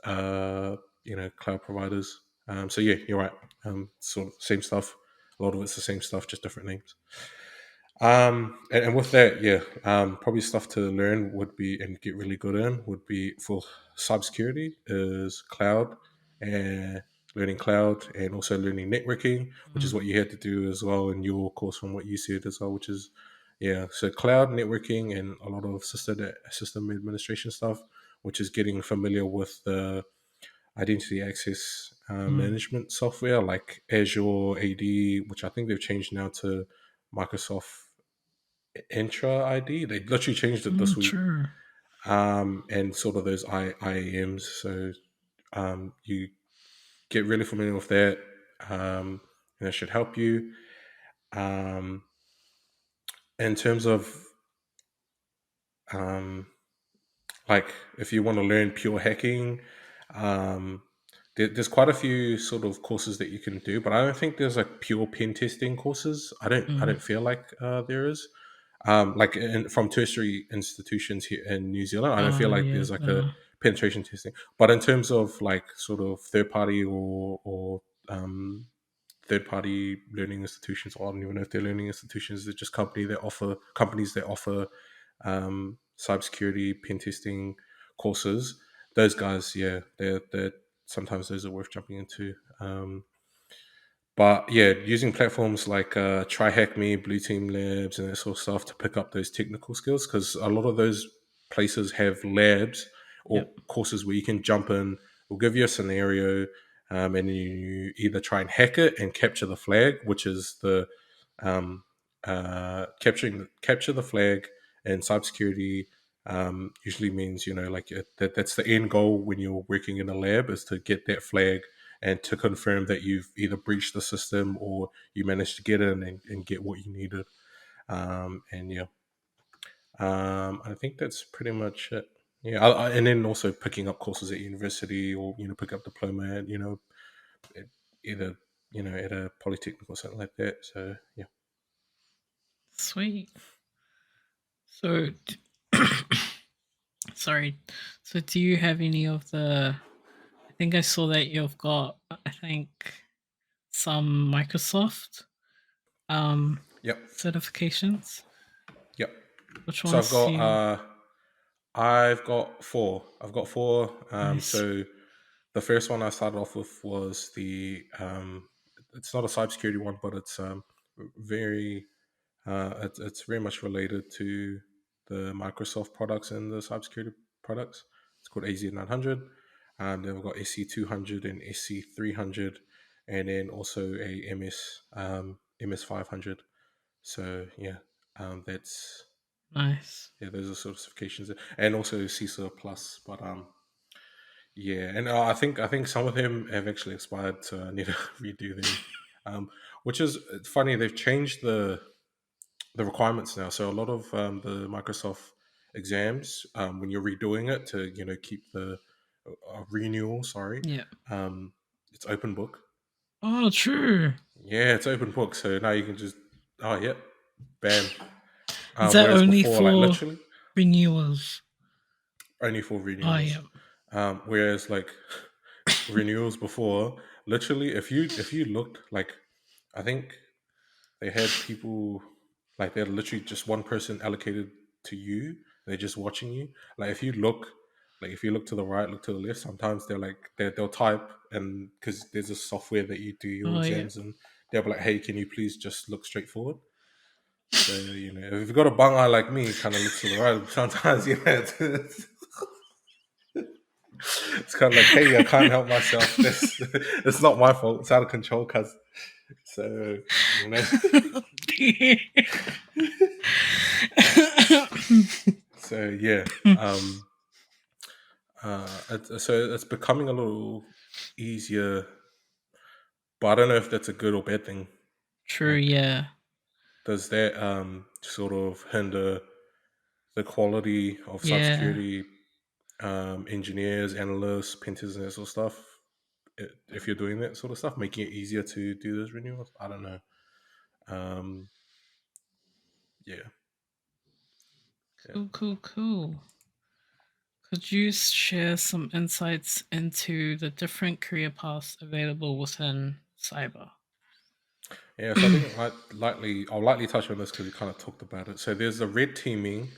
uh, cloud providers. So yeah, you're right. Sort of same stuff. A lot of it's the same stuff, just different names. And with that, yeah, probably stuff to learn would be and get really good in would be for cybersecurity is cloud and learning cloud and also learning networking, which is Mm. what you had to do as well in your course from what you said as well, which is yeah, so cloud networking and a lot of system administration stuff, which is getting familiar with the identity access Mm. management software like Azure AD, which I think they've changed now to Microsoft Intra ID. They literally changed it this Mm, week. true. And sort of those IAMs. So you get really familiar with that, and it should help you. Um, in terms of um, like if you want to learn pure hacking, um, there's quite a few sort of courses that you can do, but I don't think there's like pure pen testing courses. I Mm. don't feel like there is. Like from tertiary institutions here in New Zealand, I don't feel like Yeah. there's like a penetration testing. But in terms of like sort of third party or third party learning institutions, or I don't even know if they're learning institutions, they're just companies that offer cybersecurity pen testing courses. Those guys, yeah, they're sometimes those are worth jumping into. But yeah, using platforms like TryHackMe, Blue Team Labs, and that sort of stuff to pick up those technical skills, because a lot of those places have labs or Yep. courses where you can jump in. We'll give you a scenario, and you either try and hack it and capture the flag, which is the capture the flag in cybersecurity usually means like that's the end goal when you're working in a lab is to get that flag and to confirm that you've either breached the system or you managed to get in and get what you needed. And yeah, I think that's pretty much it. Yeah, and then also picking up courses at university or pick up diploma at at either at a polytechnic or something like that. So yeah. Sweet. So, sorry. So, do you have any of the? I think I saw that you've got. I think some Microsoft Yep. certifications. Yep. Which So ones do you? I've got four. I've got four. Nice. So the first one I started off with was it's not a cybersecurity one, but it's very it's very much related to the Microsoft products and the cybersecurity products. It's called AZ 900. Then we've got SC 200 and SC 300, and then also a MS 500. So yeah, that's Nice. yeah, those are sort of certifications, and also CISA Plus. But yeah, and I think some of them have actually expired, so I need to redo them. Which is funny. They've changed the requirements now. So a lot of the Microsoft exams, when you're redoing it to keep the renewal, sorry, Yeah. um, it's open book. Oh, true. Yeah, it's open book. So now you can just yeah, bam. Is that Whereas only before, like for literally renewals? only for Oh, renewals. yeah. Whereas like renewals before, literally, if you looked like, I think they had people like they're literally just one person allocated to you. They're just watching you. Like if you look to the right, look to the left. Sometimes they'll type, and because there's a software that you do your Oh, yeah. exams and they'll be like, hey, can you please just look straight forward? So if you've got a bung eye like me, kind of looks to the right. Sometimes it's kind of like, hey, I can't help myself. This it's not my fault. It's out of control, cuz. So you know, so yeah. So it's becoming a little easier, but I don't know if that's a good or bad thing. True. Like, Yeah. does that sort of hinder the quality of Yeah. cybersecurity engineers, analysts, pen testers, and that sort of stuff? If you're doing that sort of stuff, making it easier to do those renewals, I don't know. Um, yeah, yeah. Cool. Cool. Cool. Could you share some insights into the different career paths available within cyber? Yeah, so I think I'll lightly touch on this because we kind of talked about it. So there's the red teaming,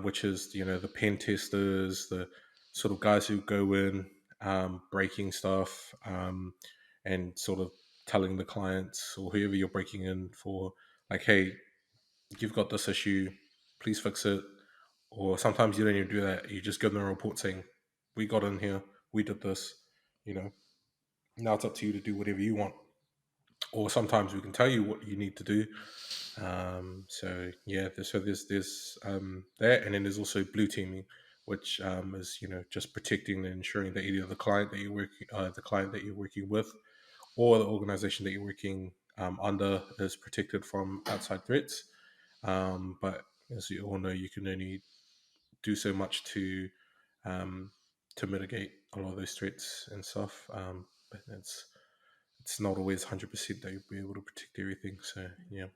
which is the pen testers, the sort of guys who go in, breaking stuff, and sort of telling the clients or whoever you're breaking in for, like, hey, you've got this issue, please fix it. Or sometimes you don't even do that. You just give them a report saying, we got in here, we did this. You know, now it's up to you to do whatever you want. Or sometimes we can tell you what you need to do. So yeah, there's that, and then there's also blue teaming, which is just protecting and ensuring that either the client that you're working with, or the organization that you're working under is protected from outside threats. But as you all know, you can only do so much um, to mitigate a lot of those threats and stuff. But it's not always 100% that you'll be able to protect everything. So yeah.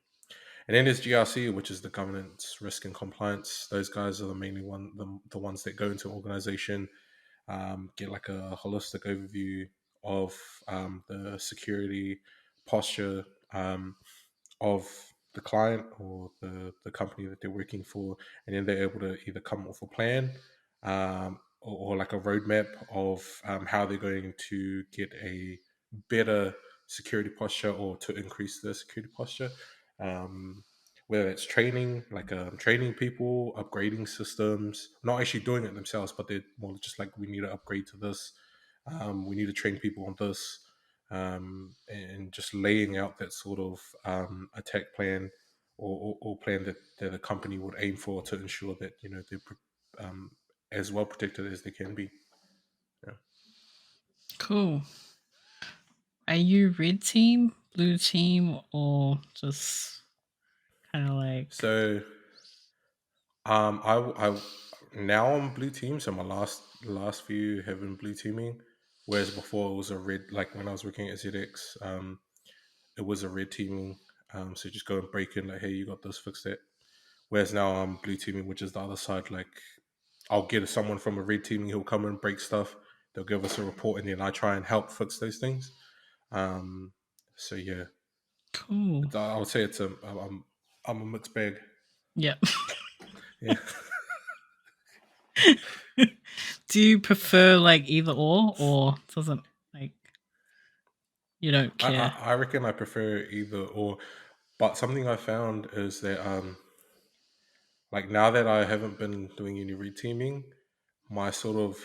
And then there's GRC, which is the governance, risk, and compliance. Those guys are the ones that go into an organization, get like a holistic overview of the security posture of the client or the company that they're working for, and then they're able to either come up with a plan, or like a roadmap of how they're going to get a better security posture or to increase their security posture. Um, whether it's training, like training people, upgrading systems, not actually doing it themselves, but they're more just like, we need to upgrade to this. We need to train people on this, and just laying out that sort of attack plan or plan that a company would aim for to ensure that they're um, as well protected as they can be. Yeah. Cool. Are you red team, blue team, or just kind of like, So I now I'm blue team. So my last few have been blue teaming, whereas before it was a red. Like when I was working at ZX, it was a red teaming. So just go and break in like, hey, you got this, fix that. Whereas now I'm blue teaming, which is the other side. Like I'll get someone from a red teaming who'll come and break stuff. They'll give us a report, and then I try and help fix those things. Um, so yeah, cool? I would say it's I'm a mixed bag. Yeah. Yeah, Do you prefer like either or doesn't like you don't I, I care? I reckon I prefer either or. But something I found is that like now that I haven't been doing any red teaming, my sort of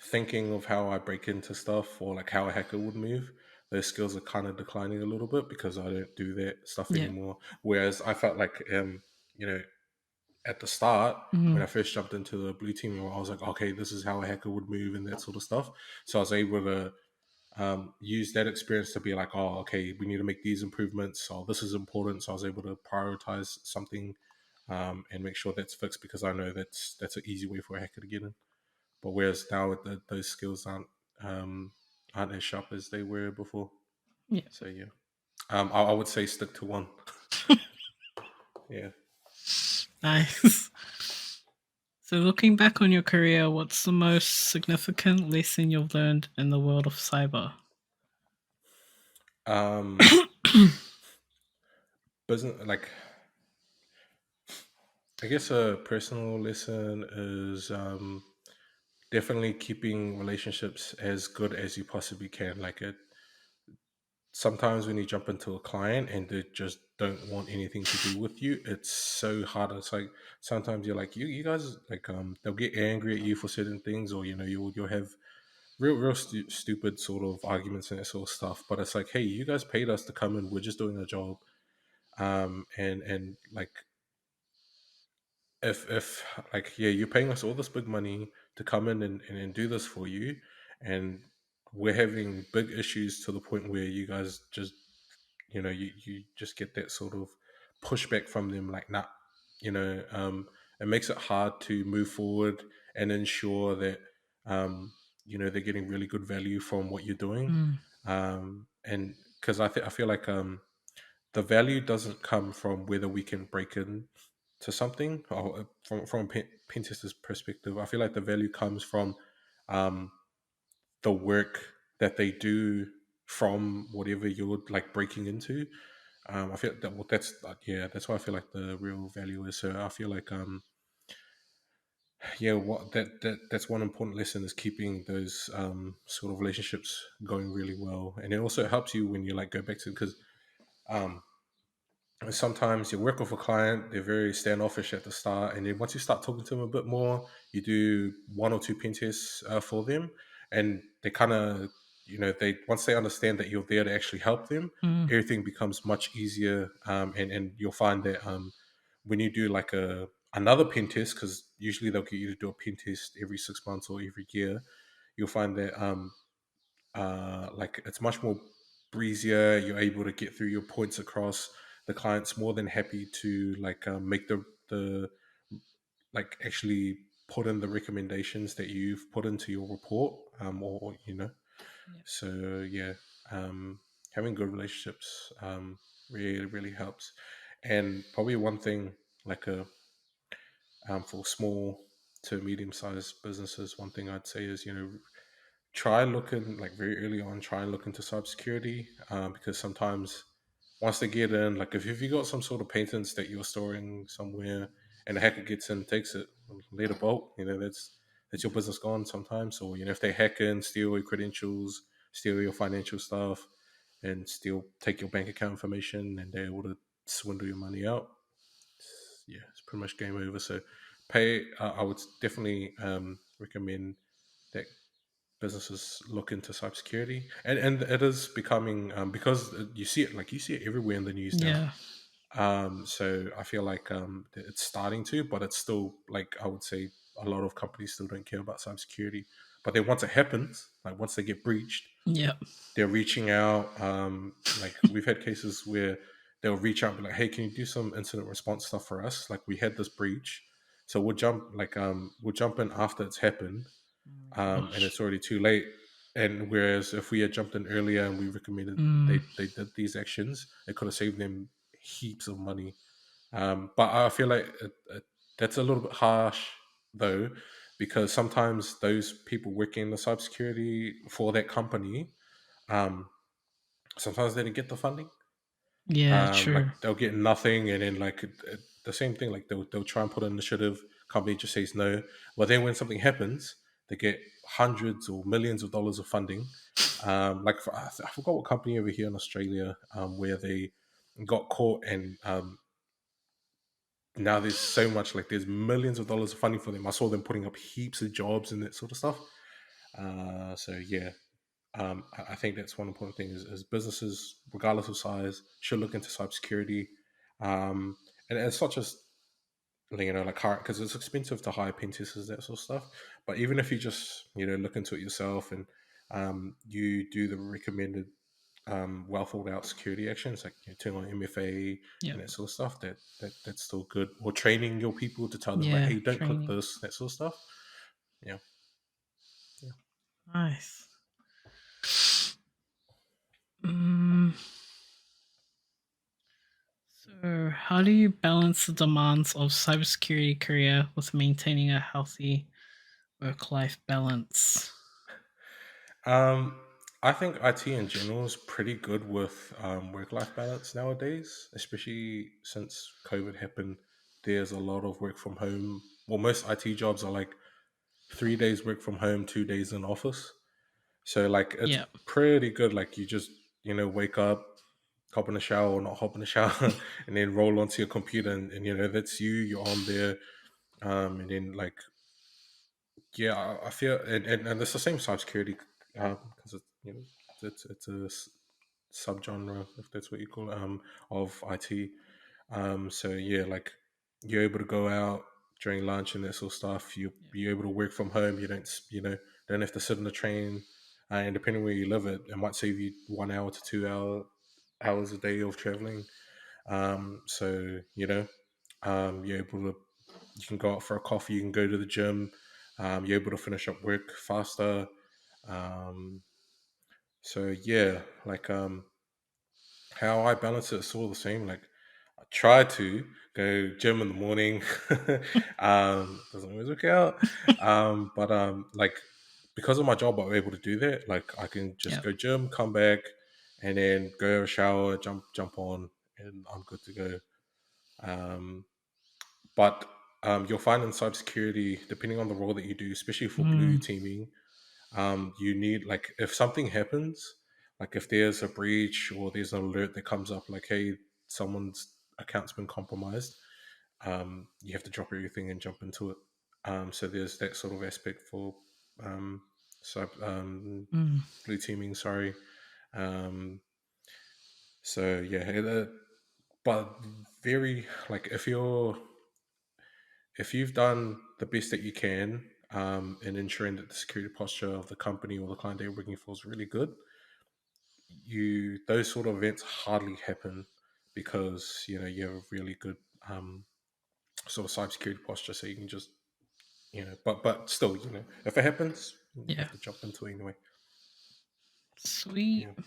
thinking of how I break into stuff or like how a hacker would move, those skills are kind of declining a little bit because I don't do that stuff Yeah. anymore. Whereas I felt like, you know, at the start when Mhm. I first jumped into the blue team, I was like, okay, this is how a hacker would move and that sort of stuff. So I was able to use that experience to be like, oh, okay, we need to make these improvements. So this is important. So I was able to prioritize something and make sure that's fixed because I know that's an easy way for a hacker to get in. But whereas now those skills um, aren't as sharp as they were before. Yeah. So yeah, I would say stick to one. Yeah. Nice. So looking back on your career, what's the most significant lesson you've learned in the world of cyber? Um, business like I guess a personal lesson is definitely keeping relationships as good as you possibly can. Like it sometimes when you jump into a client and they just don't want anything to do with you, it's so hard. It's like sometimes you're like you guys like they'll get angry at you for certain things, or you'll have real stupid sort of arguments and that sort of stuff. But it's like, hey, you guys paid us to come in. We're just doing a job. And like if like yeah, you're paying us all this big money to come in and do this for you, and we're having big issues to the point where you guys just you just get that sort of pushback from them like nah, it makes it hard to move forward and ensure that they're getting really good value from what you're doing. Mm. And because I feel like the value doesn't come from whether we can break in to something, or from a pen tester's perspective. I feel like the value comes from um, the work that they do from whatever you're like breaking into. I feel that well, that's yeah, that's why I feel like the real value is. So I feel like yeah, that's one important lesson is keeping those sort of relationships going really well, and it also helps you when you like go back to because um, sometimes you work with a client, they're very standoffish at the start, and then once you start talking to them a bit more, you do one or two pen tests for them, and they kind of, they once they understand that you're there to actually help them, Mm. everything becomes much easier, and you'll find that when you do like another pen test, because usually they'll get you to do a pen test every 6 months or every year, you'll find that like it's much more breezier. You're able to get through your points across. The client's more than happy to like make the like actually put in the recommendations that you've put into your report, or Yeah. so yeah, having good relationships really really helps. And probably one thing like a for small to medium sized businesses, one thing I'd say is try looking like very early on. Try and look into cybersecurity because sometimes once they get in, like if you got some sort of patents that you're storing somewhere and a hacker gets in, takes it, later bolt, that's your business gone sometimes. Or if they hack in, steal your credentials, steal your financial stuff, and still take your bank account information, and they're able to swindle your money out. Yeah, it's pretty much game over. So, pay. I would definitely recommend that businesses look into cybersecurity, and it is becoming because you see it everywhere in the news now. Yeah. So I feel like it's starting to, but it's still like I would say a lot of companies still don't care about cybersecurity. But then once it happens, like once they get breached, Yep. they're reaching out. Like we've had cases where they'll reach out and be like, "Hey, can you do some incident response stuff for us? Like we had this breach, so we'll jump in after it's happened, Oh and gosh. it's already too late." And whereas if we had jumped in earlier and we recommended Mm, they did these actions, it could have saved them heaps of money. But I feel like that's a little bit harsh though, because sometimes those people working in the cybersecurity for that company, um, sometimes they didn't get the funding. yeah, true. Like they'll get nothing, and then like the same thing. Like they'll try and put an initiative, company just says no. But then when something happens, they get hundreds or millions of dollars of funding. I forgot what company over here in Australia where they got caught and now there's so much like there's millions of dollars of funding for them. I saw them putting up heaps of jobs and that sort of stuff. So yeah, I think that's one important thing is businesses, regardless of size, should look into cybersecurity. Um, and it's not just like hire because it's expensive to hire pen testers that sort of stuff. But even if you just look into it yourself and you do the recommended well thought out security actions like turn on MFA Yep. and that sort of stuff, that's still good. Or training your people to tell them like, Yeah, hey, don't click training. this, that sort of stuff. Yeah, yeah. Nice. Mm, so, how do you balance the demands of cybersecurity career with maintaining a healthy work-life balance? Um, I think IT in general is pretty good with work life balance nowadays, especially since COVID happened. There's a lot of work from home. Well, most IT jobs are like 3 days work from home, 2 days in office. So like it's Yep. pretty good. Like you just wake up, hop in the shower or not hop in the shower, and then roll onto your computer, and that's you. You're on there, and then like yeah, I feel and it's the same cybersecurity because it's it's a subgenre if that's what you call it of IT. So yeah, like you're able to go out during lunch and that sort of stuff. Yep. You're able to work from home. You don't have to sit on the train. And depending where you live, it might save you 1 hour to 2 hours a day of traveling. So you're able to you can go out for a coffee. You can go to the gym. You're able to finish up work faster. Um, so yeah, like how I balance it's all the same. Like I try to go gym in the morning. Doesn't always work out. But like because of my job, I'm able to do that. Like I can just Yep. go gym, come back, and then go have a shower, jump on, and I'm good to go. Um, but you'll find in cybersecurity, depending on the role that you do, especially for blue Mm, teaming, you need like if something happens, like if there's a breach or there's an alert that comes up, like hey, someone's account's been compromised, you have to drop everything and jump into it. So there's that sort of aspect for um, mm, blue teaming. Sorry. Um, so yeah, but very like if you've done the best that you can in ensuring that the security posture of the company or the client they're working for is really good, you those sort of events hardly happen because you have a really good sort of cybersecurity posture, so you can just but still if it happens, you yeah. have to jump into it anyway. Sweet. Yeah,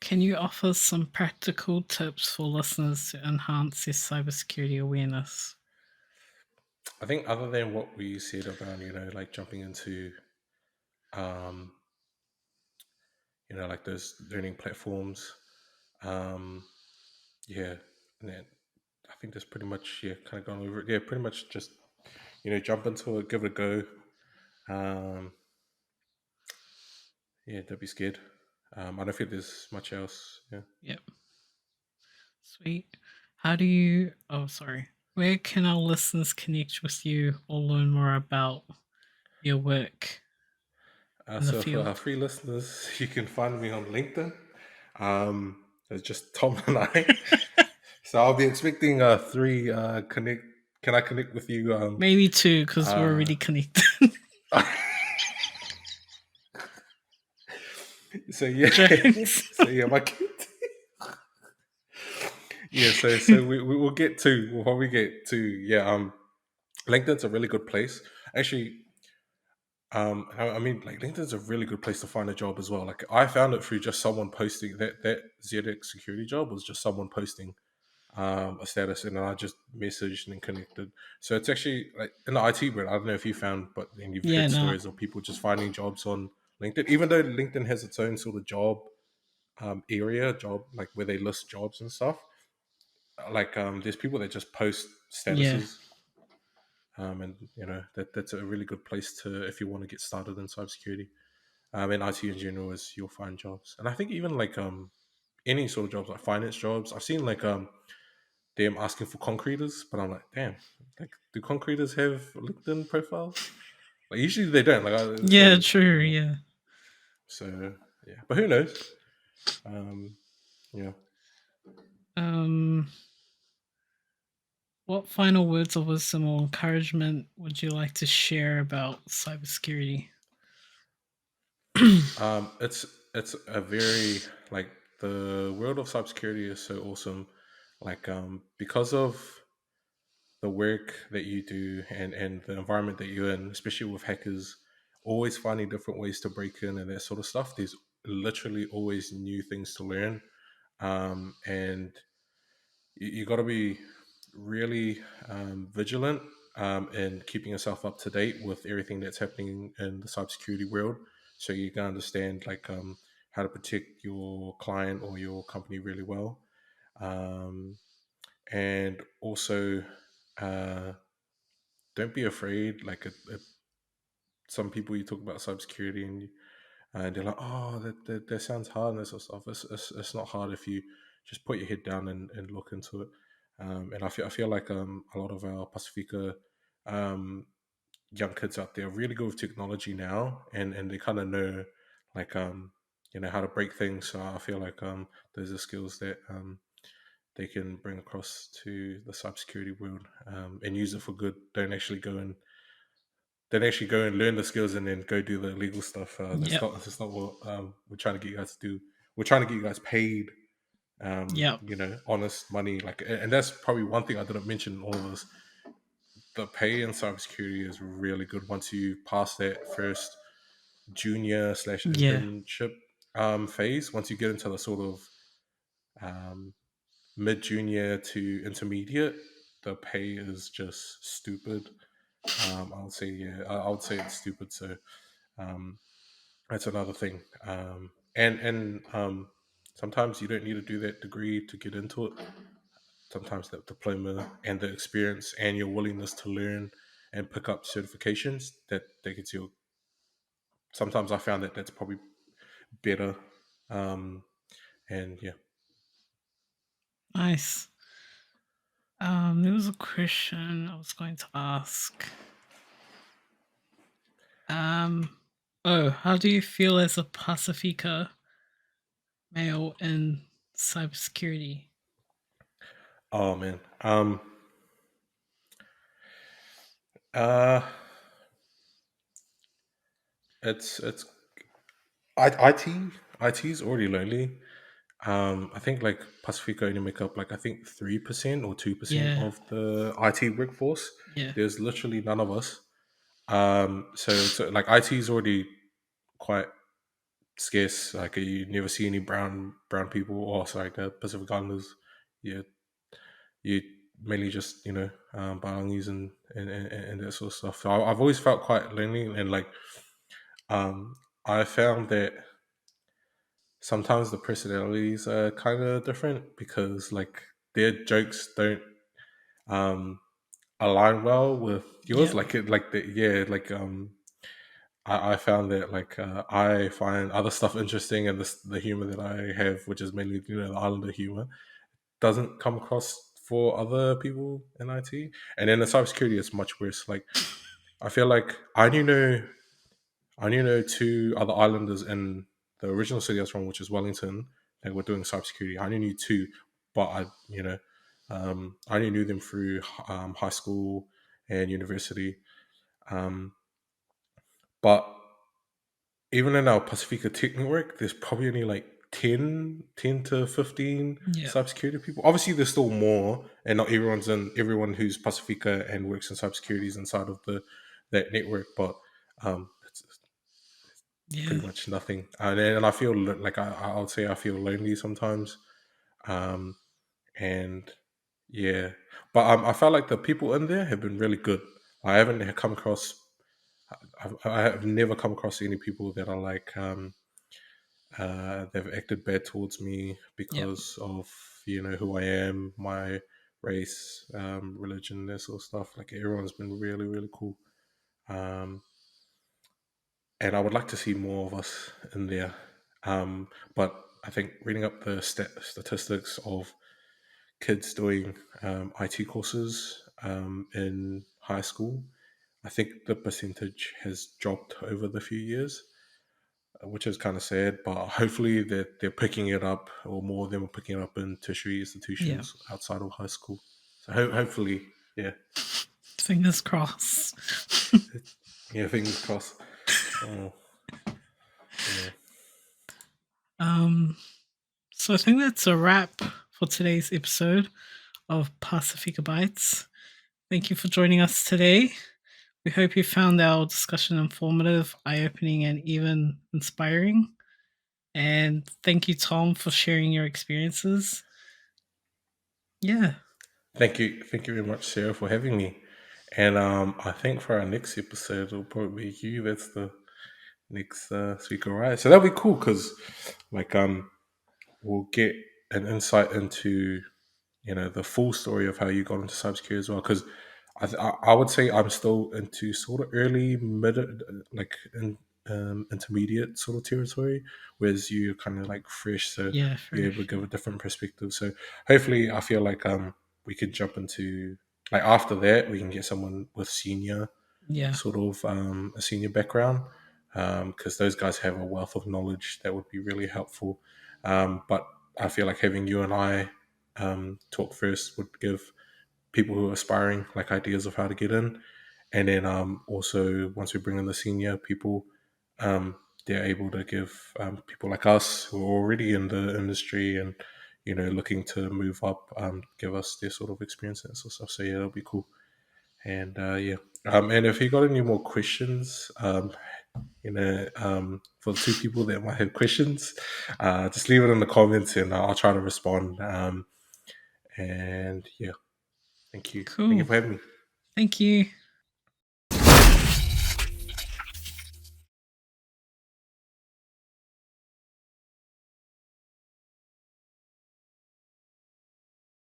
Can you offer some practical tips for listeners to enhance their cybersecurity awareness? I think other than what we said about like jumping into um, like those learning platforms, um, yeah, and then I think that's pretty much kind of gone over it. Yeah, pretty much just jump into it, give it a go. Um, yeah, don't be scared. I don't think there's much else. Yeah. Yep. Sweet. How do you? Oh, sorry. Where can our listeners connect with you or learn more about your work in the So for our field? free listeners, you can find me on LinkedIn. It's just Tom and I. So I'll be expecting three connect. Can I connect with you? Maybe two because we're Uh, already connected. so yeah, Jokes. so yeah, my kid. Yeah, so we will get to. We'll probably get to. Yeah, LinkedIn's a really good place. Actually, I mean, like LinkedIn's a really good place to find a job as well. Like I found it through just someone posting that ZX security job was just someone posting a status, and then I just messaged and connected. So it's actually like in the IT world. I don't know if you found, but and you've Yeah, heard no. stories of people just finding jobs on LinkedIn, even though LinkedIn has its own sort of job area, job like where they list jobs and stuff. Like there's people that just post Yeah. statuses, and that's a really good place to if you want to get started in cybersecurity. And IT in general is you'll find jobs, and I think even like any sort of jobs like finance jobs. I've seen like them asking for concreters, but I'm like, damn, like do concreters have LinkedIn profiles? Like usually they don't. Yeah, true. Yeah. So yeah, but who knows? Um, yeah. Um, what final words of wisdom or encouragement would you like to share about cybersecurity? It's a very like the world of cybersecurity is so awesome, like because of the work that you do and the environment that you're in, especially with hackers, always finding different ways to break in and that sort of stuff. There's literally always new things to learn, and you got to be really vigilant and keeping yourself up to date with everything that's happening in the cybersecurity world, so you can understand like how to protect your client or your company really well, um, and also uh, don't be afraid. Like some people you talk about cybersecurity and they're like, oh, that sounds hard and that sort of stuff. It's not hard if you just put your head down and look into it. And I feel like a lot of our Pasifika um, young kids out there are really good with technology now, and they kind of know like how to break things. So I feel like those are skills that they can bring across to the cybersecurity world and use it for good. Don't actually go and learn the skills and then go do the illegal stuff. That's Yep. not that's not what we're trying to get you guys to do. We're trying to get you guys paid, Yep. honest money. Like, and that's probably one thing I didn't mention in all of this. The pay in cybersecurity is really good once you pass that first junior slash Yeah. internship phase. Once you get into the sort of um, mid junior to intermediate, the pay is just stupid. I would say yeah, I would say it's stupid. So um, that's another thing. And sometimes you don't need to do that degree to get into it. Sometimes that diploma and the experience and your willingness to learn and pick up certifications that gets you. Sometimes I found that that's probably better. Um, and yeah, Nice. There was a question I was going to ask. Um, how do you feel as a Pacifica male in cybersecurity? oh man, uh, it's IT is already lonely. I think like Pacifica only make up like I think 3% or 2% Yeah. of the IT workforce. Yeah. There's literally none of us. So like IT is already quite scarce. Like you never see any brown people, or sorry, the Pacific Islanders. Yeah, you mainly just Balinese and that sort of stuff. So I've always felt quite lonely, and like um, I found that sometimes the personalities are kind of different because like their jokes don't um align well with yours. Yep. Like it, like the yeah, like I found that like I find other stuff interesting, and the humor that I have, which is mainly the Islander humor, doesn't come across for other people in IT. And then in cybersecurity, it's much worse. Like I feel like I only know two other islanders in the original city I was from, which is Wellington, that were doing cybersecurity. I only knew two, but I I only knew them through high school and university. Um, but even in our Pasifika Tech network, there's probably only like 10 to 15 Yeah. cybersecurity people. Obviously, there's still more, and not everyone who's Pasifika and works in cybersecurity is inside of that network, but it's Yeah. pretty much nothing. And I feel like I would say I feel lonely sometimes. Um, and yeah, but I felt like the people in there have been really good. I haven't come across, I have never come across any people that are like, they've acted bad towards me Yep. because of who I am, my race, religion, that sort of stuff. Like everyone's been really, really cool. Um, and I would like to see more of us in there. But I think reading up the statistics of kids doing IT courses in high school, I think the percentage has dropped over the few years, which is kind of sad. But hopefully they're picking it up, or more of them are picking it up in tertiary Yeah. institutions outside of high school. So hopefully, yeah, Fingers crossed. yeah, fingers crossed. Oh, yeah. um, so I think that's a wrap for today's episode of Pasifika Bytes. Thank you for joining us today. We hope you found our discussion informative, eye opening, and even inspiring. And thank you, Tom, for sharing your experiences. Yeah. Thank you very much, Sarah, for having me. And I think for our next episode, it'll probably be you. That's the next speaker, right? So that'll be cool because, like, we'll get an insight into the full story of how you got into cybersecurity as well. Because I would say I'm still into sort of early, mid, like intermediate sort of territory, whereas you're kind of like fresh, so Yeah, you're able to fresh. give a different perspective. So hopefully, I feel like we could jump into, like, after that we can get someone with senior Yeah. sort of a senior background, because those guys have a wealth of knowledge that would be really helpful. But I feel like having you and I talk first would give people who are aspiring like ideas of how to get in, and then also once we bring in the senior people, um, they're able to give people like us who are already in the industry and looking to move up, give us their sort of experience and sort of stuff. So yeah, that'll be cool. And yeah, and if you got any more questions, for the two people that might have questions, just leave it in the comments and I'll try to respond. And yeah, thank you Cool. for having me. Thank you.